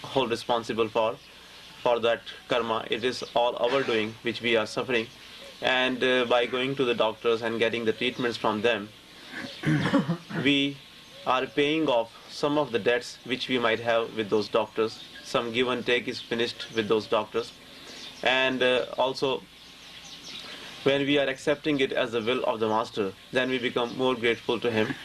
hold responsible for that karma. It is all our doing which we are suffering, and by going to the doctors and getting the treatments from them, we are paying off some of the debts which we might have with those doctors. Some give and take is finished with those doctors, and also when we are accepting it as the will of the master, then we become more grateful to him.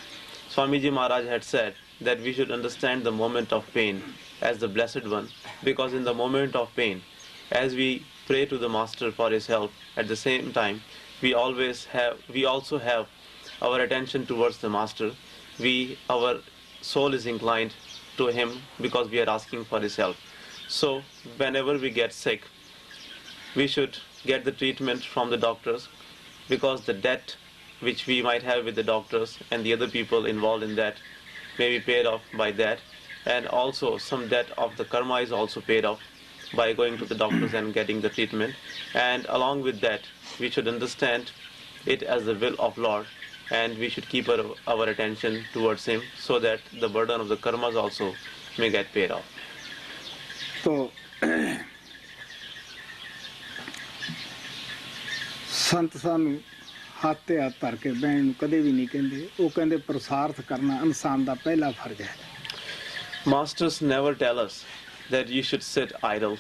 Swamiji Maharaj had said that we should understand the moment of pain as the blessed one, because in the moment of pain, as we pray to the master for his help, at the same time we also have our attention towards the master. Our soul is inclined to him because we are asking for his help. So whenever we get sick, we should get the treatment from the doctors, because the debt which we might have with the doctors and the other people involved in that may be paid off by that, and also some debt of the karma is also paid off by going to the doctors and getting the treatment. And along with that, we should understand it as the will of Lord, and we should keep our attention towards him, so that the burden of the karmas also may get paid off. तो संत सानू हत्थ ते हत्थ धर के बहन नूं कदे भी नहीं कहंदे, वो कहंदे पुरुषार्थ करना इंसान दा पहला फर्ज है. Masters never tell us that you should sit idle,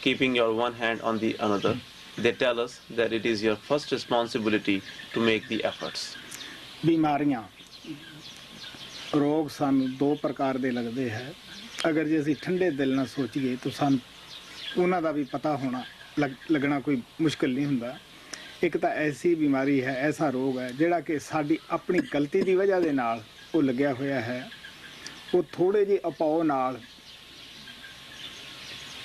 keeping your one hand on the another. They tell us that it is your first responsibility to make the efforts. बीमारियां रोग सानू दो प्रकार दे लगदे है. अगर जे असीं ठंडे दिल नाल सोचीए तो सानू उन्हां दा भी पता होना लगना कोई मुश्किल नहीं हुंदा. एक तो ऐसी बीमारी है, ऐसा रोग है जिहड़ा कि साडी अपनी गलती की वजह दे नाल वो लग्या होया है. वो थोड़े जे उपाव नाल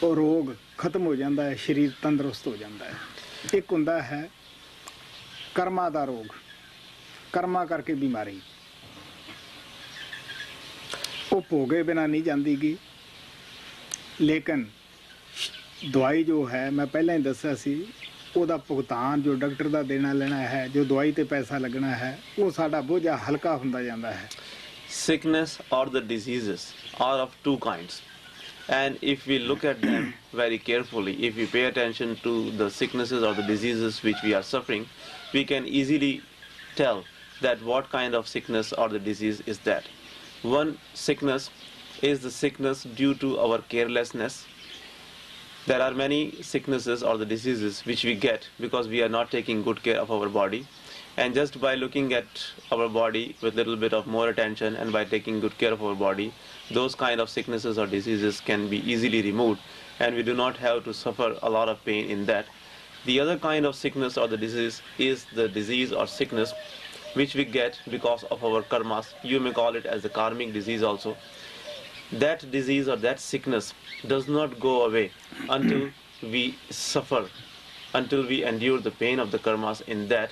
वो रोग खत्म हो जाता है, शरीर तंदुरुस्त हो जाता है. एक हुंदा है कर्मा दा रोग, कर्मा करके बीमारी वो भोगे बिना नहीं जाती गी. लेकिन दवाई जो है मैं पहले ही दस्या सी, ਉਹਦਾ ਭੁਗਤਾਨ जो डॉक्टर ਦਾ देना लेना है, जो दवाई ते पैसा लगना है, वो साडा बोझा हल्का ਹੁੰਦਾ ਜਾਂਦਾ है. Sickness or the diseases are of two kinds, and if we look at them very carefully, if we pay attention to the sicknesses or the diseases which we are suffering, we can easily tell that what kind of sickness or the disease is that. One sickness is the sickness due to our carelessness. There are many sicknesses or the diseases which we get because we are not taking good care of our body, and just by looking at our body with a little bit of more attention and by taking good care of our body, those kind of sicknesses or diseases can be easily removed, and we do not have to suffer a lot of pain in that. The other kind of sickness or the disease is the disease or sickness which we get because of our karmas. You may call it as the karmic disease also. That disease or that sickness does not go away until we suffer, until we endure the pain of the karmas in that.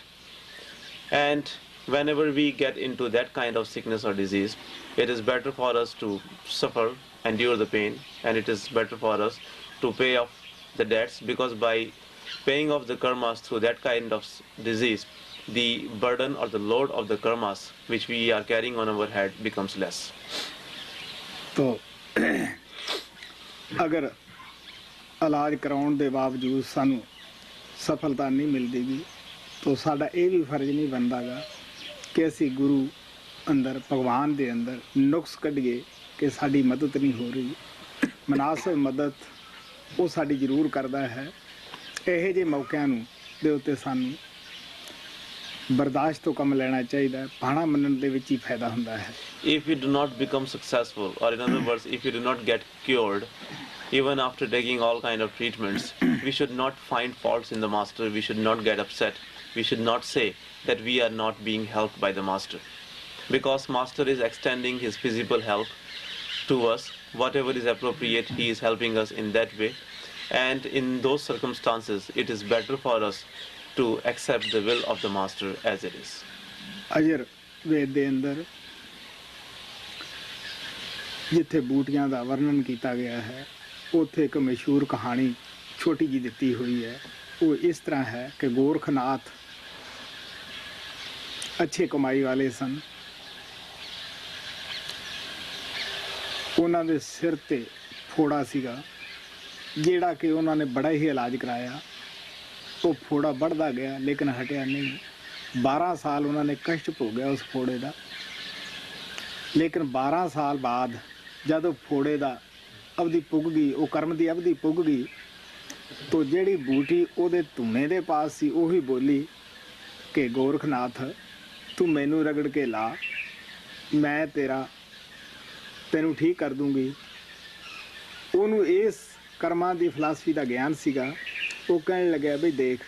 And whenever we get into that kind of sickness or disease, it is better for us to suffer, endure the pain, and it is better for us to pay off the debts, because by paying off the karmas through that kind of disease, the burden or the load of the karmas which we are carrying on our head becomes less. तो अगर इलाज कराउण दे बावजूद सानू सफलता नहीं मिलदी तो साडा ये भी फर्ज नहीं बनदा गा कि असी गुरु अंदर भगवान दे अंदर नुक्स कढिए कि साडी मदद नहीं हो रही. मुनासिब मदद वो साडी जरूर करदा है. इहे जे मौकिਆਂ ਨੂੰ ਦੇ ਉੱਤੇ ਸਾਨੂੰ बर्दाश्त तो कम लेना चाहिए. भाणा मनन दे विच ही फायदा हुंदा है. If we do not become successful, or in other words, if we do not get cured, even after taking all kind of treatments, we should not find faults in the master. We should not get upset. We should not say that we are not being helped by the master, because master is extending his physical help to us. Whatever is appropriate, he is helping us in that way, and in those circumstances, it is better for us to accept the will of the master as it is. अजर वेद दे अंदर जिथे बूटियां दा वर्णन किया गया है, ਉੱਥੇ ਇੱਕ ਮਸ਼ਹੂਰ ਕਹਾਣੀ ਛੋਟੀ ਜੀ ਦਿੱਤੀ ਹੋਈ ਹੈ। ਉਹ ਇਸ ਤਰ੍ਹਾਂ ਹੈ ਕਿ ਗੋਰਖਨਾਥ ਅੱਛੇ ਕਮਾਈ ਵਾਲੇ ਸਨ। ਉਹਨਾਂ ਦੇ ਸਿਰ ਤੇ ਫੋੜਾ ਸੀਗਾ, ਜਿਹੜਾ ਕਿ ਉਹਨਾਂ ਨੇ ਬੜਾ ਹੀ ਇਲਾਜ ਕਰਾਇਆ। ਉਹ ਫੋੜਾ ਵੱਧਦਾ ਗਿਆ ਲੇਕਿਨ ਹਟਿਆ ਨਹੀਂ। 12 ਸਾਲ ਉਹਨਾਂ ਨੇ ਕਸ਼ਟ ਭੋਗਿਆ ਉਸ ਫੋੜੇ ਦਾ। ਲੇਕਿਨ 12 ਸਾਲ ਬਾਅਦ ਜਦ ਉਹ ਫੋੜੇ ਦਾ ਅਵਧੀ ਪੁੱਗ ਗਈ, ਉਹ ਕਰਮ ਦੀ ਅਵਧੀ ਪੁੱਗ ਗਈ, ਤੋ ਜਿਹੜੀ ਬੂਟੀ ਉਹਦੇ ਧੂਣੇ ਦੇ ਪਾਸ ਸੀ ਉਹੀ ਬੋਲੀ ਕਿ ਗੋਰਖਨਾਥ ਤੂੰ ਮੈਨੂੰ ਰਗੜ ਕੇ ਲਾ, ਮੈਂ ਤੈਨੂੰ ਠੀਕ ਕਰ ਦੂੰਗੀ। ਉਹਨੂੰ ਇਸ ਕਰਮਾਂ ਦੀ ਫਿਲਾਸਫੀ ਦਾ ਗਿਆਨ ਸੀਗਾ। ਉਹ ਕਹਿਣ ਲੱਗਿਆ ਬਈ ਦੇਖ,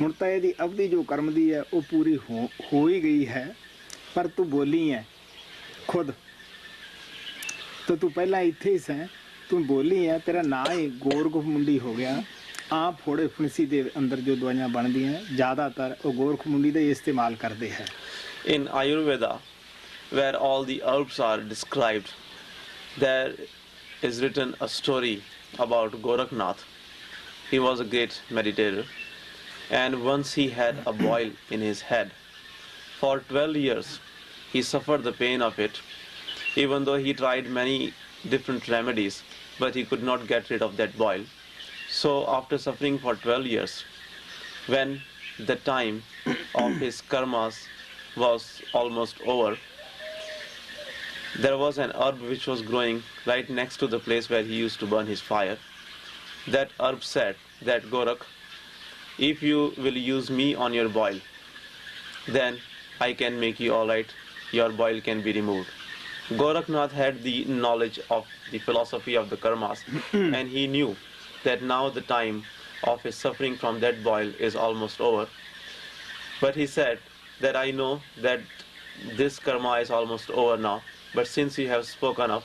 ਹੁਣ ਤਾਂ ਇਹਦੀ ਅਵਧੀ ਜੋ ਕਰਮ ਦੀ ਹੈ ਉਹ ਪੂਰੀ ਹੋ ਹੀ ਗਈ ਹੈ, ਪਰ ਤੂੰ ਬੋਲੀ ਹੈ ਖੁਦ, ਤਾਂ ਤੂੰ ਪਹਿਲਾਂ ਇੱਥੇ ਹੀ ਸੈਂ, ਤੂੰ ਬੋਲੀ ਹੈ, ਤੇਰਾ ਨਾਂ ਹੀ ਗੋਰਖ ਮੁੰਡੀ ਹੋ ਗਿਆ। ਆਮ ਫੋੜੇ ਫੁੰਸੀ ਦੇ ਅੰਦਰ ਜੋ ਦਵਾਈਆਂ ਬਣਦੀਆਂ ਜ਼ਿਆਦਾਤਰ ਉਹ ਗੋਰਖ ਮੁੰਡੀ ਦਾ ਹੀ ਇਸਤੇਮਾਲ ਕਰਦੇ ਹੈ। In Ayurveda, where all the herbs are described, there is written a story about Gorakhnath. He was a great meditator, and once he had a boil in his head. For 12 years he suffered the pain of it, even though he tried many different remedies, but he could not get rid of that boil. So after suffering for 12 years, when the time of his karmas was almost over, there was an herb which was growing right next to the place where he used to burn his fire. That herb said that Gorakh, if you will use me on your boil, then I can make you alright, your boil can be removed. Gorakhnath had the knowledge of the philosophy of the karmas and he knew that now the time of his suffering from that boil is almost over. But he said that I know that this karma is almost over now, but since you have spoken up,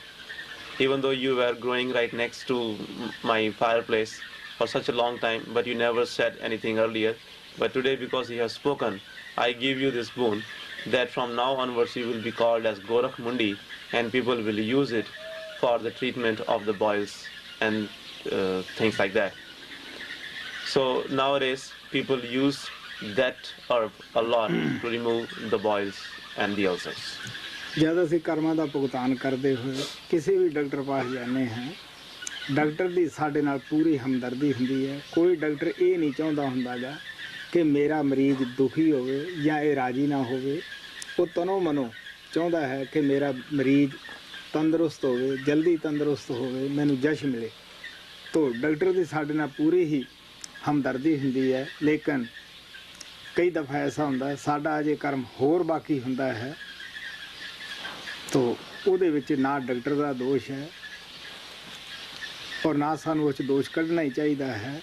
even though you were growing right next to my fireplace for such a long time, but you never said anything earlier, but today because you have spoken, I give you this boon that from now onwards you will be called as Gorakh Mundi and people will use it for the treatment of the boils and things like that. So nowadays people use that herb a lot to remove the boils and the ulcers. जब ਅਸੀਂ ਕਰਮਾਂ ਦਾ ਭੁਗਤਾਨ ਕਰਦੇ ਹੋਏ ਕਿਸੇ ਵੀ doctor ਪਾਸ ਜਾਂਦੇ ਹਾਂ, doctor ਦੀ ਸਾਡੇ ਨਾਲ ਪੂਰੀ ਹਮਦਰਦੀ ਹੁੰਦੀ ਹੈ। ਕੋਈ ਡਾਕਟਰ ਇਹ ਨਹੀਂ ਚਾਹੁੰਦਾ ਹੁੰਦਾਗਾ ਕਿ ਮੇਰਾ ਮਰੀਜ਼ ਦੁਖੀ ਹੋਵੇ ਜਾਂ ਇਹ ਰਾਜੀ ਨਾ ਹੋਵੇ। ਉਹ ਤਨੋਂ ਮਨੋਂ ਚਾਹੁੰਦਾ ਹੈ ਕਿ ਮੇਰਾ ਮਰੀਜ਼ ਤੰਦਰੁਸਤ ਹੋਵੇ, ਜਲਦੀ ਤੰਦਰੁਸਤ ਹੋਵੇ, ਮੈਨੂੰ ਜਸ਼ ਮਿਲੇ। ਤੋ ਡਾਕਟਰ ਦੀ ਸਾਡੇ ਨਾਲ ਪੂਰੀ ਹੀ ਹਮਦਰਦੀ ਹੁੰਦੀ ਹੈ। ਲੇਕਿਨ ਕਈ ਦਫਾ ਐਸਾ ਹੁੰਦਾ ਸਾਡਾ ਅਜੇ ਕਰਮ ਹੋਰ ਬਾਕੀ ਹੁੰਦਾ ਹੈ, ਤੋ ਉਹਦੇ ਵਿੱਚ ਨਾ ਡਾਕਟਰ ਦਾ ਦੋਸ਼ ਹੈ ਔਰ ਨਾ ਸਾਨੂੰ ਉਸ ਦੋਸ਼ ਕੱਢਣਾ ਹੀ ਚਾਹੀਦਾ ਹੈ।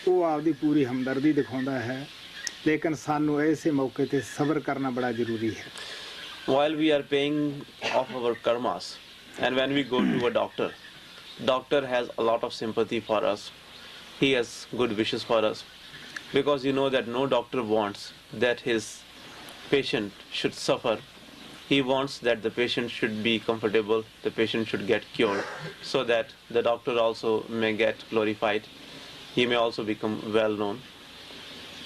ਉਹ ਆਪਦੀ ਪੂਰੀ ਹਮਦਰਦੀ ਦਿਖਾਉਂਦਾ ਹੈ, ਲੇਕਿਨ ਸਾਨੂੰ ਐਸੇ ਮੌਕੇ ਤੇ ਸਬਰ ਕਰਨਾ ਬੜਾ ਜ਼ਰੂਰੀ ਹੈ। While we are paying off our karmas and when we go to a doctor has a lot of sympathy for us. He has good wishes for us because you know that no doctor wants that his patient should suffer. He wants that the patient should be comfortable, the patient should get cured so that the doctor also may get glorified. He may also become well known.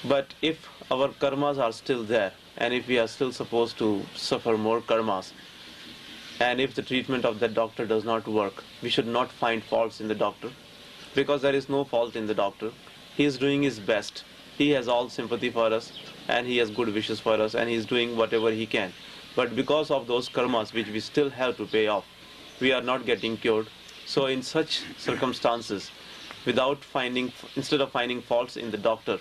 But if our karmas are still there and if we are still supposed to suffer more karmas and if the treatment of that doctor does not work, we should not find faults in the doctor because there is no fault in the doctor. He is doing his best. He has all sympathy for us and he has good wishes for us and he is doing whatever he can. But because of those karmas which we still have to pay off, we are not getting cured. So in such circumstances, instead of finding faults in the doctor,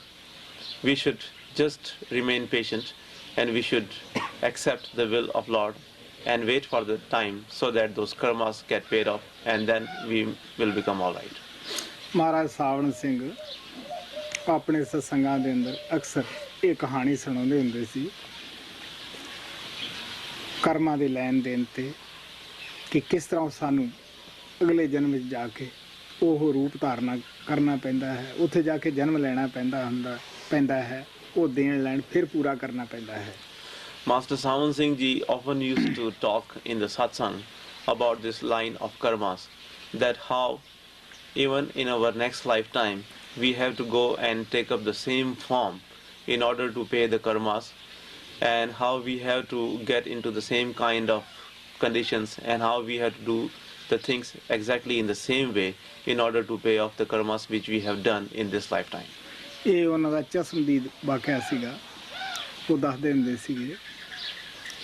we should just remain patient and we should accept the will of Lord and wait for the time so that those karmas get paid off and then we will become all right. ਮਹਾਰਾਜ ਸਾਵਣ ਸਿੰਘ ਆਪਣੇ ਸਤਸੰਗਾਂ ਦੇ ਅੰਦਰ ਅਕਸਰ ਇਹ ਕਹਾਣੀ ਸੁਣਾਉਂਦੇ ਹੁੰਦੇ ਸੀ ਕਰਮਾਂ ਦੇ ਲੈਣ ਦੇਣ ਤੇ ਕਿ ਕਿਸ ਤਰ੍ਹਾਂ ਸਾਨੂੰ ਅਗਲੇ ਜਨਮ ਵਿੱਚ ਜਾ ਕੇ ਉਹ ਰੂਪ ਧਾਰਨਾ ਕਰਨਾ ਪੈਂਦਾ ਹੈ, ਉੱਥੇ ਜਾ ਕੇ ਜਨਮ ਲੈਣਾ ਪੈਂਦਾ ਹੈ, ਉਹ ਦੇਣ ਲੈਣ ਫਿਰ ਪੂਰਾ ਕਰਨਾ ਪੈਂਦਾ ਹੈ। Master Sawan Singh Ji often used to talk in the satsang about this line of karmas, that how even in our next lifetime we have to go and take up the same form in order to pay the karmas, and how we have to get into the same kind of conditions, and how we have to do the things exactly in the same way in order to pay off the karmas which we have done in this lifetime. ਇਹ ਉਹਨਾਂ ਦਾ ਚਸ਼ਮਦੀਦ ਵਾਕਿਆ ਸੀਗਾ। ਉਹ ਦੱਸਦੇ ਹੁੰਦੇ ਸੀਗੇ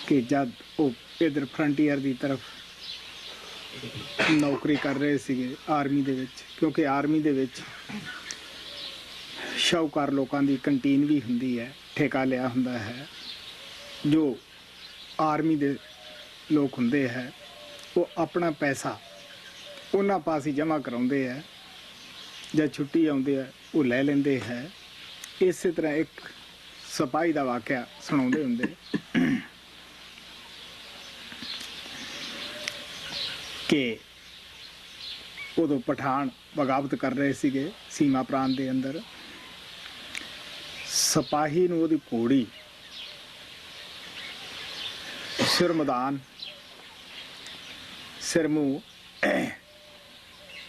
ਕਿ ਜਦ ਉਹ ਇਧਰ ਫਰੰਟੀਅਰ ਦੀ ਤਰਫ ਨੌਕਰੀ ਕਰ ਰਹੇ ਸੀਗੇ ਆਰਮੀ ਦੇ ਵਿੱਚ, ਕਿਉਂਕਿ ਆਰਮੀ ਦੇ ਵਿੱਚ ਸ਼ਾਹੂਕਾਰ ਲੋਕਾਂ ਦੀ ਕੰਟੀਨ ਵੀ ਹੁੰਦੀ ਹੈ, ਠੇਕਾ ਲਿਆ ਹੁੰਦਾ ਹੈ। ਜੋ ਆਰਮੀ ਦੇ ਲੋਕ ਹੁੰਦੇ ਹੈ ਉਹ ਆਪਣਾ ਪੈਸਾ ਉਹਨਾਂ ਪਾਸ ਹੀ ਜਮ੍ਹਾਂ ਕਰਾਉਂਦੇ ਹੈ, ਜਦ ਛੁੱਟੀ ਆਉਂਦੇ ਹੈ ਉਹ ਲੈ ਲੈਂਦੇ ਹੈ। ਇਸੇ ਤਰ੍ਹਾਂ ਇੱਕ ਸਿਪਾਹੀ ਦਾ ਵਾਕਿਆ ਸੁਣਾਉਂਦੇ ਹੁੰਦੇ ਕਿ ਉਦੋਂ ਪਠਾਨ ਬਗਾਵਤ ਕਰ ਰਹੇ ਸੀਗੇ ਸੀਮਾ ਪ੍ਰਾਂਤ ਦੇ ਅੰਦਰ। ਸਿਪਾਹੀ ਨੂੰ ਉਹਦੀ ਘੋੜੀ ਸਿਰ ਮੈਦਾਨ ਸਿਰ ਮੂੰਹ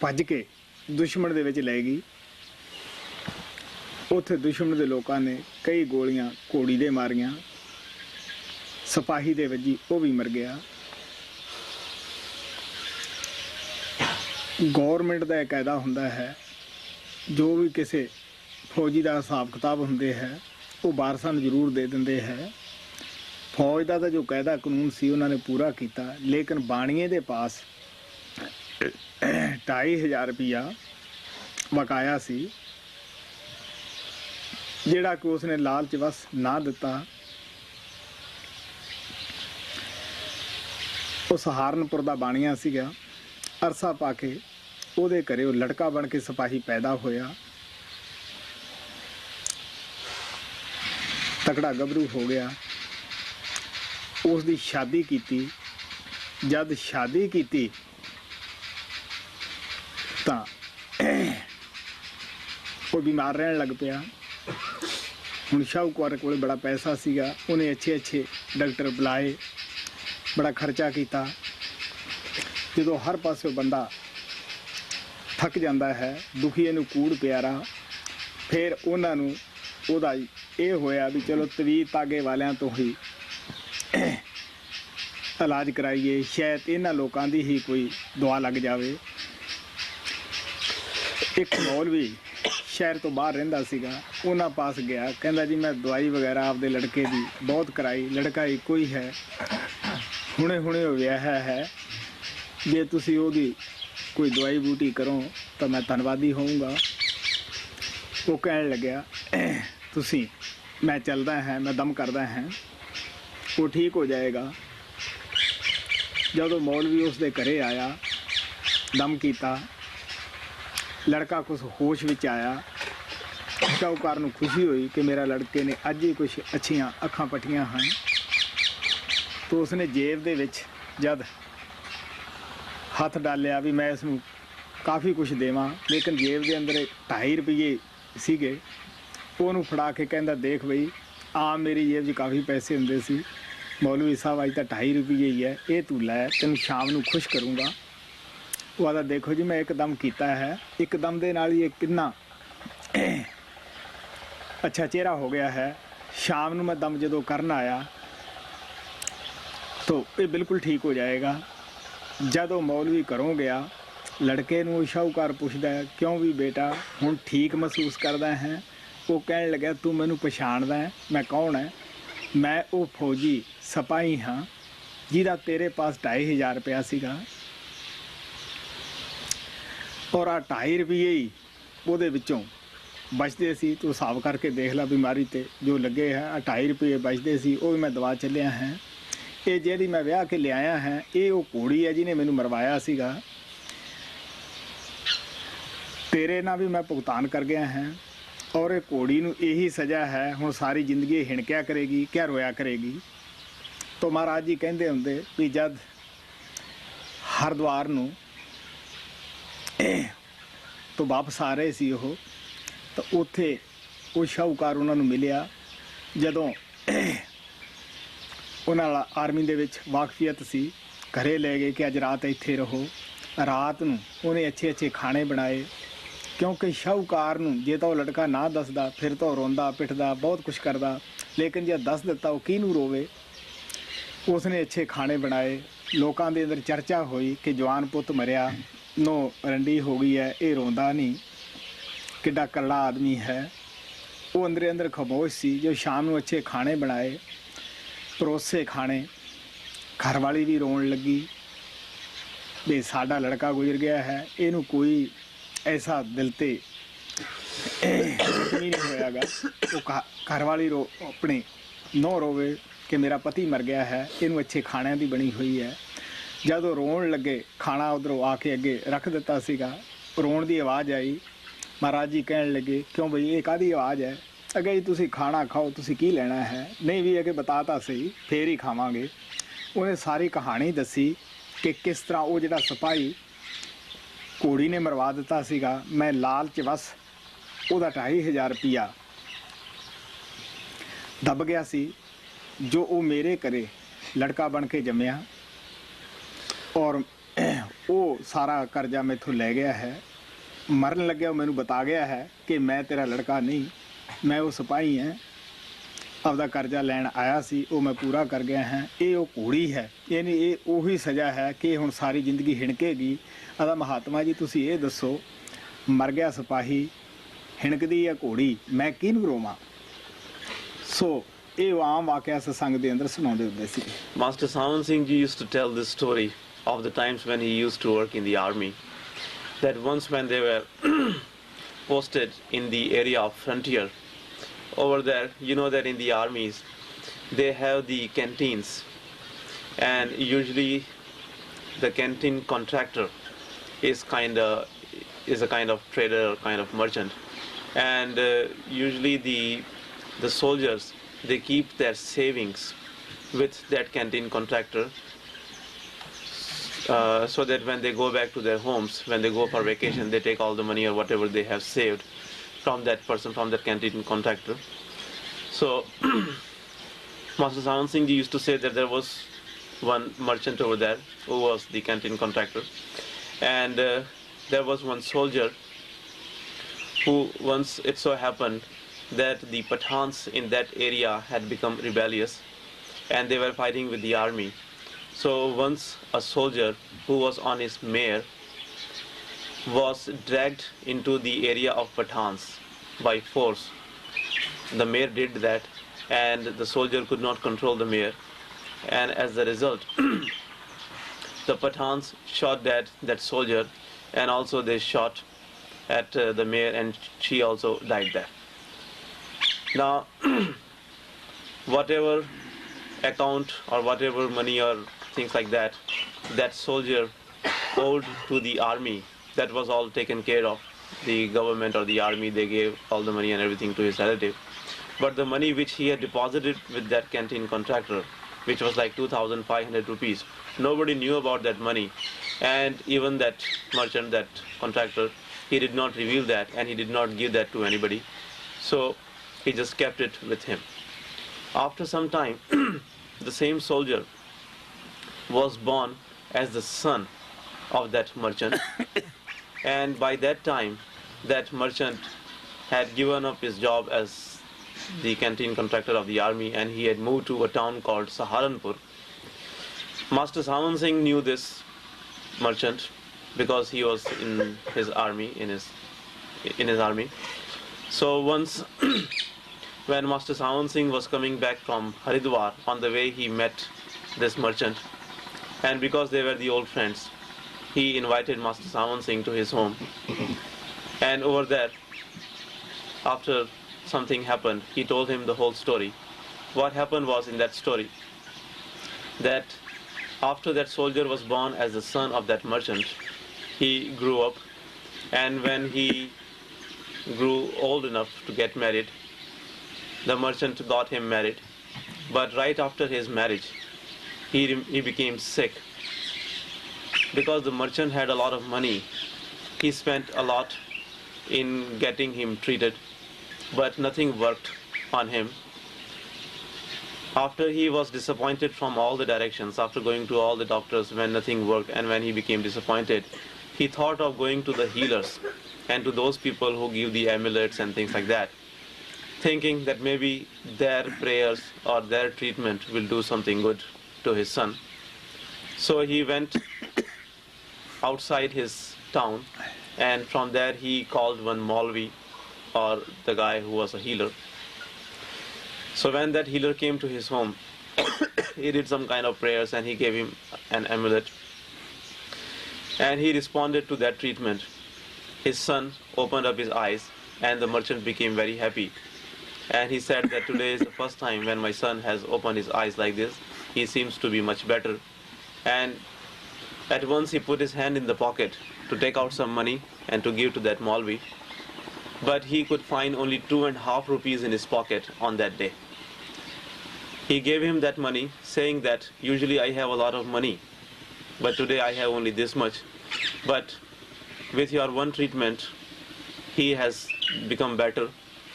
ਭੱਜ ਕੇ ਦੁਸ਼ਮਣ ਦੇ ਵਿੱਚ ਲੈ ਗਈ। ਉੱਥੇ ਦੁਸ਼ਮਣ ਦੇ ਲੋਕਾਂ ਨੇ ਕਈ ਗੋਲੀਆਂ ਘੋੜੀ ਦੇ ਮਾਰੀਆਂ, ਸਿਪਾਹੀ ਦੇ ਵੱਜੀ, ਉਹ ਵੀ ਮਰ ਗਿਆ। ਗੌਰਮੈਂਟ ਦਾ ਇਹ ਕਾਇਦਾ ਹੁੰਦਾ ਹੈ, ਜੋ ਵੀ ਕਿਸੇ ਫੌਜੀ ਦਾ ਹਿਸਾਬ ਕਿਤਾਬ ਹੁੰਦੇ ਹੈ ਉਹ ਵਾਰਸਾਂ ਨੂੰ ਜ਼ਰੂਰ ਦੇ ਦਿੰਦੇ ਹੈ। ਫੌਜ ਦਾ ਤਾਂ ਜੋ ਕਾਇਦਾ ਕਾਨੂੰਨ ਸੀ ਉਹਨਾਂ ਨੇ ਪੂਰਾ ਕੀਤਾ, ਲੇਕਿਨ ਬਾਣੀਏ ਦੇ ਪਾਸ 2500 ਰੁਪਇਆ ਬਕਾਇਆ ਸੀ, ਜਿਹੜਾ ਕਿ ਉਸਨੇ ਲਾਲਚ ਬਸ ਨਾ ਦਿੱਤਾ। ਉਹ ਸਹਾਰਨਪੁਰ ਦਾ ਬਾਣੀਆ ਸੀਗਾ। ਅਰਸਾ ਪਾ ਕੇ ਉਹਦੇ ਘਰੇ ਉਹ ਲੜਕਾ ਬਣ ਕੇ ਸਿਪਾਹੀ ਪੈਦਾ ਹੋਇਆ। ਤਕੜਾ ਗੱਭਰੂ ਹੋ ਗਿਆ। ਉਸ ਦੀ ਸ਼ਾਦੀ ਕੀਤੀ। ਜਦ ਸ਼ਾਦੀ ਕੀਤੀ ਤਾਂ ਉਹ ਬਿਮਾਰ ਰਹਿਣ ਲੱਗ ਪਿਆ। ਹੁਣ ਸ਼ਾਹੂਕਾਰ ਕੋਲ ਬੜਾ ਪੈਸਾ ਸੀਗਾ, ਉਹਨੇ ਅੱਛੇ ਡਾਕਟਰ ਬੁਲਾਏ, ਬੜਾ ਖਰਚਾ ਕੀਤਾ। ਜਦੋਂ ਹਰ ਪਾਸੇ ਬੰਦਾ ਥੱਕ ਜਾਂਦਾ ਹੈ, ਦੁਖੀਏ ਨੂੰ ਕੂੜ ਪਿਆਰਾ, ਫਿਰ ਉਹਨਾਂ ਨੂੰ ਉਹਦਾ ਇਹ ਹੋਇਆ ਵੀ ਚਲੋ ਤਵੀਤ ਤਾਗੇ ਵਾਲਿਆਂ ਤੋਂ ਹੀ ਇਲਾਜ ਕਰਾਈਏ, ਸ਼ਾਇਦ ਇਹਨਾਂ ਲੋਕਾਂ ਦੀ ਹੀ ਕੋਈ ਦਵਾ ਲੱਗ ਜਾਵੇ। ਇੱਕ ਮੌਲਵੀ ਸ਼ਹਿਰ ਤੋਂ ਬਾਹਰ ਰਹਿੰਦਾ ਸੀਗਾ, ਉਹਨਾਂ ਪਾਸ ਗਿਆ, ਕਹਿੰਦਾ ਜੀ ਮੈਂ ਦਵਾਈ ਵਗੈਰਾ ਆਪਦੇ ਲੜਕੇ ਦੀ ਬਹੁਤ ਕਰਾਈ, ਲੜਕਾ ਇੱਕੋ ਹੀ ਹੈ, ਹੁਣੇ ਉਹ ਵਿਆਹਿਆ ਹੈ, ਜੇ ਤੁਸੀਂ ਉਹਦੀ ਕੋਈ ਦਵਾਈ ਬੂਟੀ ਕਰੋ ਤਾਂ ਮੈਂ ਧੰਨਵਾਦੀ ਹੋਊਂਗਾ। ਉਹ ਕਹਿਣ ਲੱਗਿਆ ਤੁਸੀਂ, ਮੈਂ ਚੱਲਦਾ ਹੈ, ਮੈਂ ਦਮ ਕਰਦਾ ਹੈ, ਉਹ ਠੀਕ ਹੋ ਜਾਏਗਾ। ਜਦੋਂ ਮੌਲਵੀ ਉਸਦੇ ਘਰੇ ਆਇਆ, ਦਮ ਕੀਤਾ, ਲੜਕਾ ਕੁਛ ਹੋਸ਼ ਵਿੱਚ ਆਇਆ। ਸ਼ਾਹੂਕਾਰ ਨੂੰ ਖੁਸ਼ੀ ਹੋਈ ਕਿ ਮੇਰਾ ਲੜਕੇ ਨੇ ਅੱਜ ਹੀ ਕੁਛ ਅੱਛੀਆਂ ਅੱਖਾਂ ਪੱਟੀਆਂ ਹਨ। ਤਾਂ ਉਸਨੇ ਜੇਬ ਦੇ ਵਿੱਚ ਜਦ ਹੱਥ ਡਾਲਿਆ ਵੀ ਮੈਂ ਇਸ ਨੂੰ ਕਾਫੀ ਕੁਛ ਦੇਵਾਂ, ਲੇਕਿਨ ਜੇਬ ਦੇ ਅੰਦਰ 2.5 ਰੁਪਏ ਸੀਗੇ। ਉਹਨੂੰ ਫੜਾ ਕੇ ਕਹਿੰਦਾ ਦੇਖ ਬਈ, ਆਮ ਮੇਰੀ ਜੇਬ 'ਚ ਕਾਫੀ ਪੈਸੇ ਹੁੰਦੇ ਸੀ, ਮੌਲਵੀ ਸਾਹਿਬ ਅੱਜ ਤਾਂ 2.5 ਰੁਪਏ ਹੀ ਹੈ, ਇਹ ਤੂੰ ਲੈ, ਤੈਨੂੰ ਸ਼ਾਮ ਨੂੰ ਖੁਸ਼ ਕਰੂੰਗਾ। ਉਹ ਆਦਾ ਦੇਖੋ ਜੀ ਮੈਂ ਇੱਕਦਮ ਕੀਤਾ ਹੈ, ਇੱਕਦਮ ਦੇ ਨਾਲ ਹੀ ਇਹ ਕਿੰਨਾ ਅੱਛਾ ਚਿਹਰਾ ਹੋ ਗਿਆ ਹੈ। ਸ਼ਾਮ ਨੂੰ ਮੈਂ ਦਮ ਜਦੋਂ ਕਰਨ ਆਇਆ ਤਾਂ ਇਹ ਬਿਲਕੁਲ ਠੀਕ ਹੋ ਜਾਏਗਾ। ਜਦੋਂ ਮੌਲਵੀ ਘਰੋਂ ਗਿਆ, ਲੜਕੇ ਨੂੰ ਸ਼ਾਹੂਕਾਰ ਪੁੱਛਦਾ ਕਿਉਂ ਵੀ ਬੇਟਾ ਹੁਣ ਠੀਕ ਮਹਿਸੂਸ ਕਰਦਾ ਹੈ? ਉਹ ਕਹਿਣ ਲੱਗਿਆ ਤੂੰ ਮੈਨੂੰ ਪਛਾਣਦਾ ਹੈ, ਮੈਂ ਕੌਣ ਹੈ? ਮੈਂ ਉਹ ਫੌਜੀ ਸਿਪਾਹੀ ਹਾਂ ਜਿਹਦਾ ਤੇਰੇ ਪਾਸ 2500 ਰੁਪਇਆ ਸੀਗਾ, ਔਰ ਆ 2.5 ਰੁਪਏ ਹੀ ਉਹਦੇ ਵਿੱਚੋਂ ਬਚਦੇ ਸੀ। ਤੂੰ ਹਿਸਾਬ ਕਰਕੇ ਦੇਖ ਲੈ ਬਿਮਾਰੀ ਤੇ ਜੋ ਲੱਗੇ ਹੈ, 2.5 ਰੁਪਏ ਬਚਦੇ ਸੀ, ਉਹ ਵੀ ਮੈਂ ਦਵਾ ਚੱਲਿਆ ਹੈ। ਇਹ ਜਿਹੜੀ ਮੈਂ ਵਿਆਹ ਕੇ ਲਿਆਇਆ ਹੈ, ਇਹ ਉਹ ਘੋੜੀ ਹੈ ਜਿਹਨੇ ਮੈਨੂੰ ਮਰਵਾਇਆ ਸੀਗਾ। ਤੇਰੇ ਨਾਲ ਵੀ ਮੈਂ ਭੁਗਤਾਨ ਕਰ ਗਿਆ ਹੈ, ਔਰ ਇਹ ਘੋੜੀ ਨੂੰ ਇਹੀ ਸਜ਼ਾ ਹੈ, ਹੁਣ ਸਾਰੀ ਜ਼ਿੰਦਗੀ ਹਿਣਕਿਆ ਕਰੇਗੀ, ਕਿਆ ਰੋਇਆ ਕਰੇਗੀ। ਤਾਂ ਮਹਾਰਾਜ ਜੀ ਕਹਿੰਦੇ ਹੁੰਦੇ ਵੀ ਜਦ ਹਰਿਦੁਆਰ ਨੂੰ ਤੋਂ ਵਾਪਸ ਆ ਰਹੇ ਸੀ ਉਹ, ਤਾਂ ਉੱਥੇ ਉਹ ਸ਼ਾਹੂਕਾਰ ਉਹਨਾਂ ਨੂੰ ਮਿਲਿਆ। ਜਦੋਂ ਉਹਨਾਂ ਨਾਲ ਆਰਮੀ ਦੇ ਵਿੱਚ ਵਾਕਫੀਅਤ ਸੀ, ਘਰੇ ਲੈ ਗਏ ਕਿ ਅੱਜ ਰਾਤ ਇੱਥੇ ਰਹੋ। ਰਾਤ ਨੂੰ ਉਹਨੇ ਅੱਛੇ ਅੱਛੇ ਖਾਣੇ ਬਣਾਏ, ਕਿਉਂਕਿ ਸ਼ਾਹੂਕਾਰ ਨੂੰ ਜੇ ਤਾਂ ਉਹ ਲੜਕਾ ਨਾ ਦੱਸਦਾ ਫਿਰ ਤਾਂ ਉਹ ਰੋਂਦਾ ਪਿੱਟਦਾ ਬਹੁਤ ਕੁਛ ਕਰਦਾ, ਲੇਕਿਨ ਜੇ ਦੱਸ ਦਿੱਤਾ ਉਹ ਕਿਹਨੂੰ ਰੋਵੇ। ਉਸਨੇ ਅੱਛੇ ਖਾਣੇ ਬਣਾਏ, ਲੋਕਾਂ ਦੇ ਅੰਦਰ ਚਰਚਾ ਹੋਈ ਕਿ ਜਵਾਨ ਪੁੱਤ ਮਰਿਆ, ਨੋ ਰੰਡੀ ਹੋ ਗਈ ਹੈ, ਇਹ ਰੋਂਦਾ ਨਹੀਂ, ਕਿੱਡਾ ਕੱਲਾ ਆਦਮੀ ਹੈ। ਉਹ ਅੰਦਰੇ ਅੰਦਰ ਖਾਮੋਸ਼ ਸੀ। ਜੋ ਸ਼ਾਮ ਨੂੰ ਅੱਛੇ ਖਾਣੇ ਬਣਾਏ, ਪਰੋਸੇ ਖਾਣੇ, ਘਰ ਵਾਲੀ ਵੀ ਰੋਣ ਲੱਗੀ ਵੀ ਸਾਡਾ ਲੜਕਾ ਗੁਜ਼ਰ ਗਿਆ ਹੈ, ਇਹਨੂੰ ਕੋਈ ਐਸਾ ਦਿਲ ਤੇ ਜ਼ਖਮੀ ਨਹੀਂ ਹੋਇਆਗਾ। ਉਹ ਘਰ ਵਾਲੀ ਆਪਣੀ ਨੋ ਰੋਵੇ ਕਿ ਮੇਰਾ ਪਤੀ ਮਰ ਗਿਆ ਹੈ, ਇਹਨੂੰ ਅੱਛੇ ਖਾਣਿਆਂ ਦੀ ਬਣੀ ਹੋਈ ਹੈ। ਜਦੋਂ ਰੋਣ ਲੱਗੇ, ਖਾਣਾ ਉੱਧਰੋਂ ਆ ਕੇ ਅੱਗੇ ਰੱਖ ਦਿੱਤਾ ਸੀਗਾ, ਰੋਣ ਦੀ ਆਵਾਜ਼ ਆਈ। ਮਹਾਰਾਜ ਜੀ ਕਹਿਣ ਲੱਗੇ ਕਿਉਂ ਬਈ ਇਹ ਕਾਹਦੀ ਆਵਾਜ਼ ਹੈ? ਅੱਗੇ ਜੀ ਤੁਸੀਂ ਖਾਣਾ ਖਾਓ, ਤੁਸੀਂ ਕੀ ਲੈਣਾ ਹੈ? ਨਹੀਂ ਵੀ ਅੱਗੇ ਬਤਾ ਤਾਂ ਸਹੀ, ਫੇਰ ਹੀ ਖਾਵਾਂਗੇ। ਉਹਨੇ ਸਾਰੀ ਕਹਾਣੀ ਦੱਸੀ ਕਿ ਕਿਸ ਤਰ੍ਹਾਂ ਉਹ ਜਿਹੜਾ ਸਿਪਾਹੀ ਘੋੜੀ ਨੇ ਮਰਵਾ ਦਿੱਤਾ ਸੀਗਾ, ਮੈਂ ਲਾਲਚ ਵਸ ਉਹਦਾ 2500 ਰੁਪਈਆ ਦੱਬ ਗਿਆ ਸੀ, ਜੋ ਉਹ ਮੇਰੇ ਘਰੇ ਲੜਕਾ ਬਣ ਕੇ ਜੰਮਿਆ, ਔਰ ਉਹ ਸਾਰਾ ਕਰਜ਼ਾ ਮੈਥੋਂ ਲੈ ਗਿਆ ਹੈ। ਮਰਨ ਲੱਗਿਆ ਉਹ ਮੈਨੂੰ ਬਤਾ ਗਿਆ ਹੈ ਕਿ ਮੈਂ ਤੇਰਾ ਲੜਕਾ ਨਹੀਂ, ਮੈਂ ਉਹ ਸਿਪਾਹੀ ਹਾਂ, ਆਪਦਾ ਕਰਜ਼ਾ ਲੈਣ ਆਇਆ ਸੀ, ਉਹ ਮੈਂ ਪੂਰਾ ਕਰ ਗਿਆ ਹਾਂ। ਇਹ ਉਹ ਘੋੜੀ ਹੈ, ਯਾਨੀ ਇਹ ਉਹੀ ਸਜ਼ਾ ਹੈ ਕਿ ਹੁਣ ਸਾਰੀ ਜ਼ਿੰਦਗੀ ਹਿਣਕੇਗੀ। ਆਦਾ ਮਹਾਤਮਾ ਜੀ ਤੁਸੀਂ ਇਹ ਦੱਸੋ, ਮਰ ਗਿਆ ਸਿਪਾਹੀ, ਹਿਣਕਦੀ ਹੈ ਘੋੜੀ, ਮੈਂ ਕਿਹਨੂੰ ਰੋਵਾਂ? ਸੋ ਇਹ ਆਮ ਵਾਕਿਆ ਸਤਸੰਗ ਦੇ ਅੰਦਰ ਸੁਣਾਉਂਦੇ ਹੁੰਦੇ ਸੀ। Master Sawan Singh ji used to tell this story of the times when he used to work in the army, that once when they were posted in the area of frontier, over there, you know that in the armies they have the canteens, and usually the canteen contractor is a kind of trader or kind of merchant, and usually the soldiers, they keep their savings with that canteen contractor, so that when they go back to their homes, when they go for vacation, they take all the money or whatever they have saved from that person, from that canteen contractor. So Master Sawan Singh ji used to say that there was one merchant over there who was the canteen contractor, and there was one soldier who, once it so happened that the Pathans in that area had become rebellious and they were fighting with the army. So once a soldier who was on his mare was dragged into the area of Pathans by force. The mare did that, and the soldier could not control the mare, and as a result the Pathans shot that soldier, and also they shot at the mare, and she also died there. Now whatever account or whatever money or things like that soldier owed to the army, that was all taken care of. The government or the army, they gave all the money and everything to his relative. But the money which he had deposited with that canteen contractor, which was like 2,500 rupees, nobody knew about that money, and even that merchant, that contractor, he did not reveal that, and he did not give that to anybody. So he just kept it with him. After some time the same soldier was born as the son of that merchant, and by that time that merchant had given up his job as the canteen contractor of the army, and he had moved to a town called Saharanpur. Master Sawan Singh knew this merchant because he was in his army, in his army. So once when Master Sawan Singh was coming back from Haridwar, on the way he met this merchant, and because they were the old friends, he invited Master Sawan Singh to his home. And over there, after something happened, he told him the whole story. What happened was, in that story, that after that soldier was born as the son of that merchant, he grew up, and when he grew old enough to get married, the merchant got him married. But right after his marriage, he became sick. Because the merchant had a lot of money, he spent a lot in getting him treated, but nothing worked on him. After he was disappointed from all the directions, after going to all the doctors when nothing worked and when he became disappointed, he thought of going to the healers and to those people who give the amulets and things like that, thinking that maybe their prayers or their treatment will do something good to his son. So he went outside his town, and from there he called one Maulvi, or the guy who was a healer. So when that healer came to his home, he did some kind of prayers and he gave him an amulet. And he responded to that treatment. His son opened up his eyes and the merchant became very happy. And he said that today is the first time when my son has opened his eyes like this. He seems to be much better. And at once he put his hand in the pocket to take out some money and to give to that Maulvi. But he could find only 2.5 rupees in his pocket on that day. He gave him that money, saying that usually I have a lot of money, but today I have only this much. But with your one treatment, he has become better.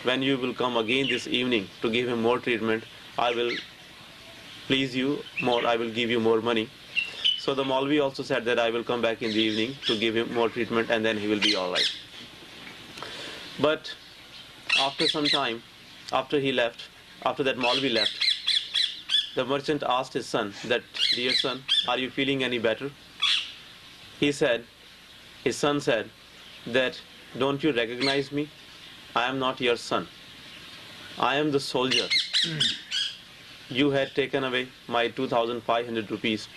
When you will come again this evening to give him more treatment, I will please you more, I will give you more money. So the Maulvi also said that I will come back in the evening to give him more treatment and then he will be alright. But after some time, after that Maulvi left, the merchant asked his son that, dear son, are you feeling any better? His son said that, don't you recognize me? I am not your son. I am the soldier. You had taken away my 2,500 rupees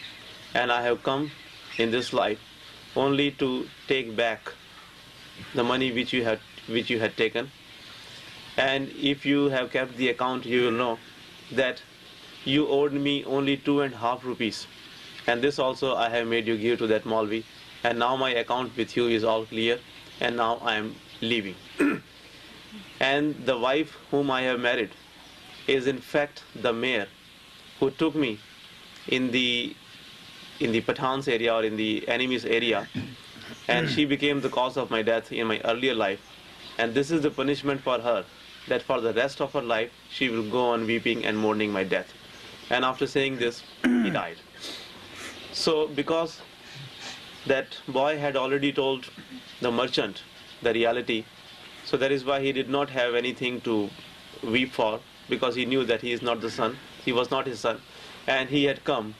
and I have come in this life only to take back the money which you had taken. And if you have kept the account, you will know that you owed me only 2.5 rupees. And this also I have made you give to that Maulvi. And now my account with you is all clear. And now I am leaving. And the wife whom I have married is in fact the mayor who took me in the Pathan's area or in the enemy's area. And she became the cause of my death in my earlier life. And this is the punishment for her, that for the rest of her life she will go on weeping and mourning my death. And after saying this, he died. So because that boy had already told the merchant the reality, so that is why he did not have anything to weep for, because he knew that he is not the son, he was not his son, and he had come,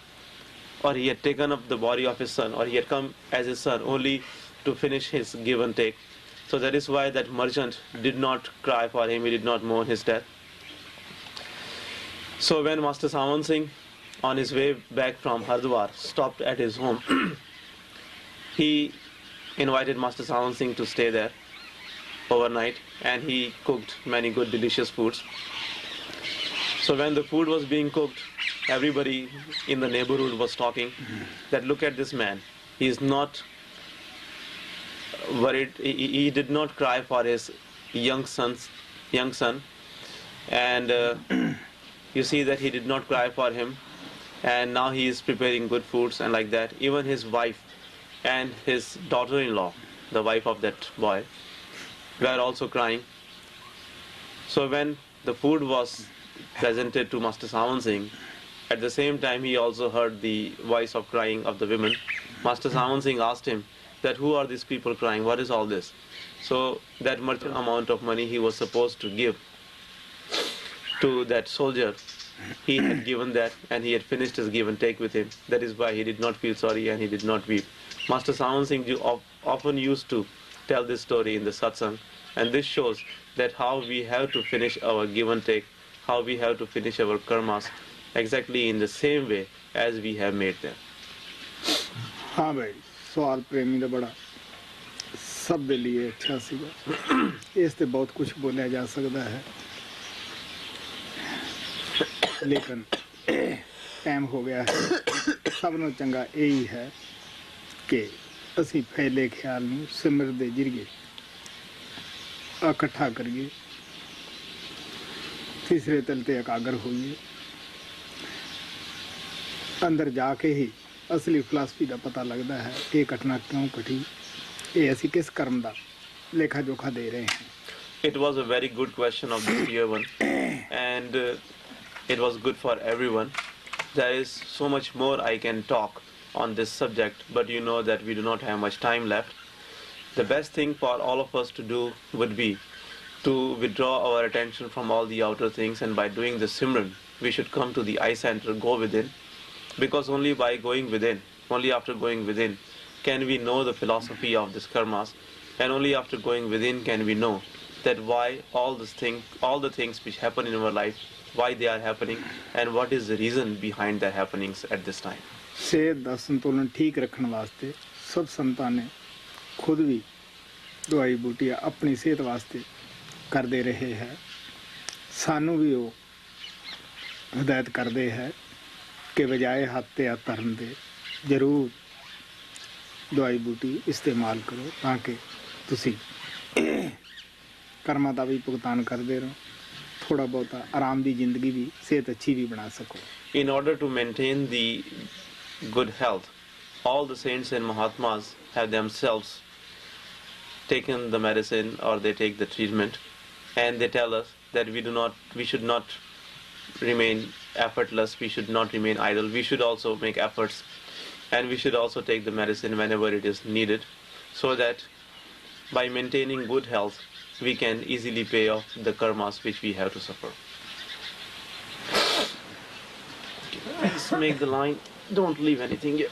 or he had taken up the body of his son, or he had come as his son only to finish his give and take. So that is why that merchant did not cry for him, he did not mourn his death. So when Master Sawan Singh, on his way back from Hardwar, stopped at his home, he invited Master Sawan Singh to stay there overnight, and he cooked many good delicious foods. So when the food was being cooked, everybody in the neighborhood was talking that, look at this man, he is not worried, he did not cry for his young son, and you see that he did not cry for him, and now he is preparing good foods and like that. Even his wife and his daughter-in-law, the wife of that boy, were also crying. So when the food was presented to Master Sawan Singh, at the same time he also heard the voice of crying of the women. Master Sawan Singh asked him that, who are these people crying, what is all this? So that much amount of money he was supposed to give to that soldier, he had given that, and he had finished his give and take with him. That is why he did not feel sorry and he did not weep. Master Sawan Singh often used to tell this story in the satsang, and this shows that how we have to finish our give and take, how we have to finish our karmas exactly in the same way as we have made them. हाँ भाई, सवाल प्रेमी ਦਾ ਬੜਾ ਸਭ ਦੇ ਲਈ ਅੱਛਾ ਸੀਗਾ। ਇਸ ਤੇ ਬਹੁਤ ਕੁਝ ਬੋਲਿਆ ਜਾ ਸਕਦਾ ਹੈ, ਲੇਕਿਨ ਟਾਈਮ ਹੋ ਗਿਆ ਹੈ। ਸਭ ਨੂੰ ਚੰਗਾ ਇਹੀ ਹੈ ਕਿ ਅਸੀਂ ਫੈਲੇ ਖਿਆਲ ਨੂੰ ਸਿਮਰ ਦੇ ਜਰੀਏ ਇਕੱਠਾ ਕਰੀਏ, ਤੀਸਰੇ ਤਲ ਤੇ ਇਕਾਗਰ ਹੋਈਏ। ਅੰਦਰ ਜਾ ਕੇ ਹੀ ਅਸਲੀ ਫਿਲਾਸਫੀ ਦਾ ਪਤਾ ਲੱਗਦਾ ਹੈ ਕਿ ਇਹ ਘਟਨਾ ਕਿਉਂ ਘਟੀ, ਇਹ ਅਸੀਂ ਕਿਸ ਕਰਮ ਦਾ ਲੇਖਾ ਜੋਖਾ ਦੇ ਰਹੇ ਹਾਂ। It was a very good question of the dear one, and It was good for everyone. There is so much more I can talk on this subject, but you know that we do not have much time left. The best thing for all of us to do would be to withdraw our attention from all the outer things, and by doing the Simran, we should come to the eye center, go within, because only by going within, only after going within, can we know the philosophy of this karmas, and only after going within can we know that why all the things which happen in our life, why they are happening, and what is the reason behind their happenings at this time. ਸਿਹਤ ਦਾ ਸੰਤੁਲਨ ਠੀਕ ਰੱਖਣ ਵਾਸਤੇ ਸਭ ਸੰਤਾਂ ਨੇ ਖੁਦ ਵੀ ਦਵਾਈ ਬੂਟੀਆਂ ਆਪਣੀ ਸਿਹਤ ਵਾਸਤੇ ਕਰਦੇ ਰਹੇ ਹੈ। ਸਾਨੂੰ ਵੀ ਉਹ ਹਦਾਇਤ ਕਰਦੇ ਹੈ ਕਿ ਬਜਾਏ ਹੱਥ ਤੇ ਹੱਥ ਧਰਨ ਦੇ ਜ਼ਰੂਰ ਦਵਾਈ ਬੂਟੀ ਇਸਤੇਮਾਲ ਕਰੋ ਤਾਂ ਕਿ ਤੁਸੀਂ ਕਰਮਾਂ ਦਾ ਵੀ ਭੁਗਤਾਨ ਕਰਦੇ ਰਹੋ, ਥੋੜਾ ਬਹੁਤਾ ਆਰਾਮ ਦੀ ਜ਼ਿੰਦਗੀ ਵੀ ਸਿਹਤ ਅੱਛੀ ਵੀ ਬਣਾ ਸਕੋ। In order to maintain the good health, all the saints and Mahatmas have themselves taken the medicine or they take the treatment, and they tell us that we should not remain effortless, we should not remain idle, we should also make efforts, and we should also take the medicine whenever it is needed, so that by maintaining good health we can easily pay off the karmas which we have to suffer. Please make the line, don't leave anything here.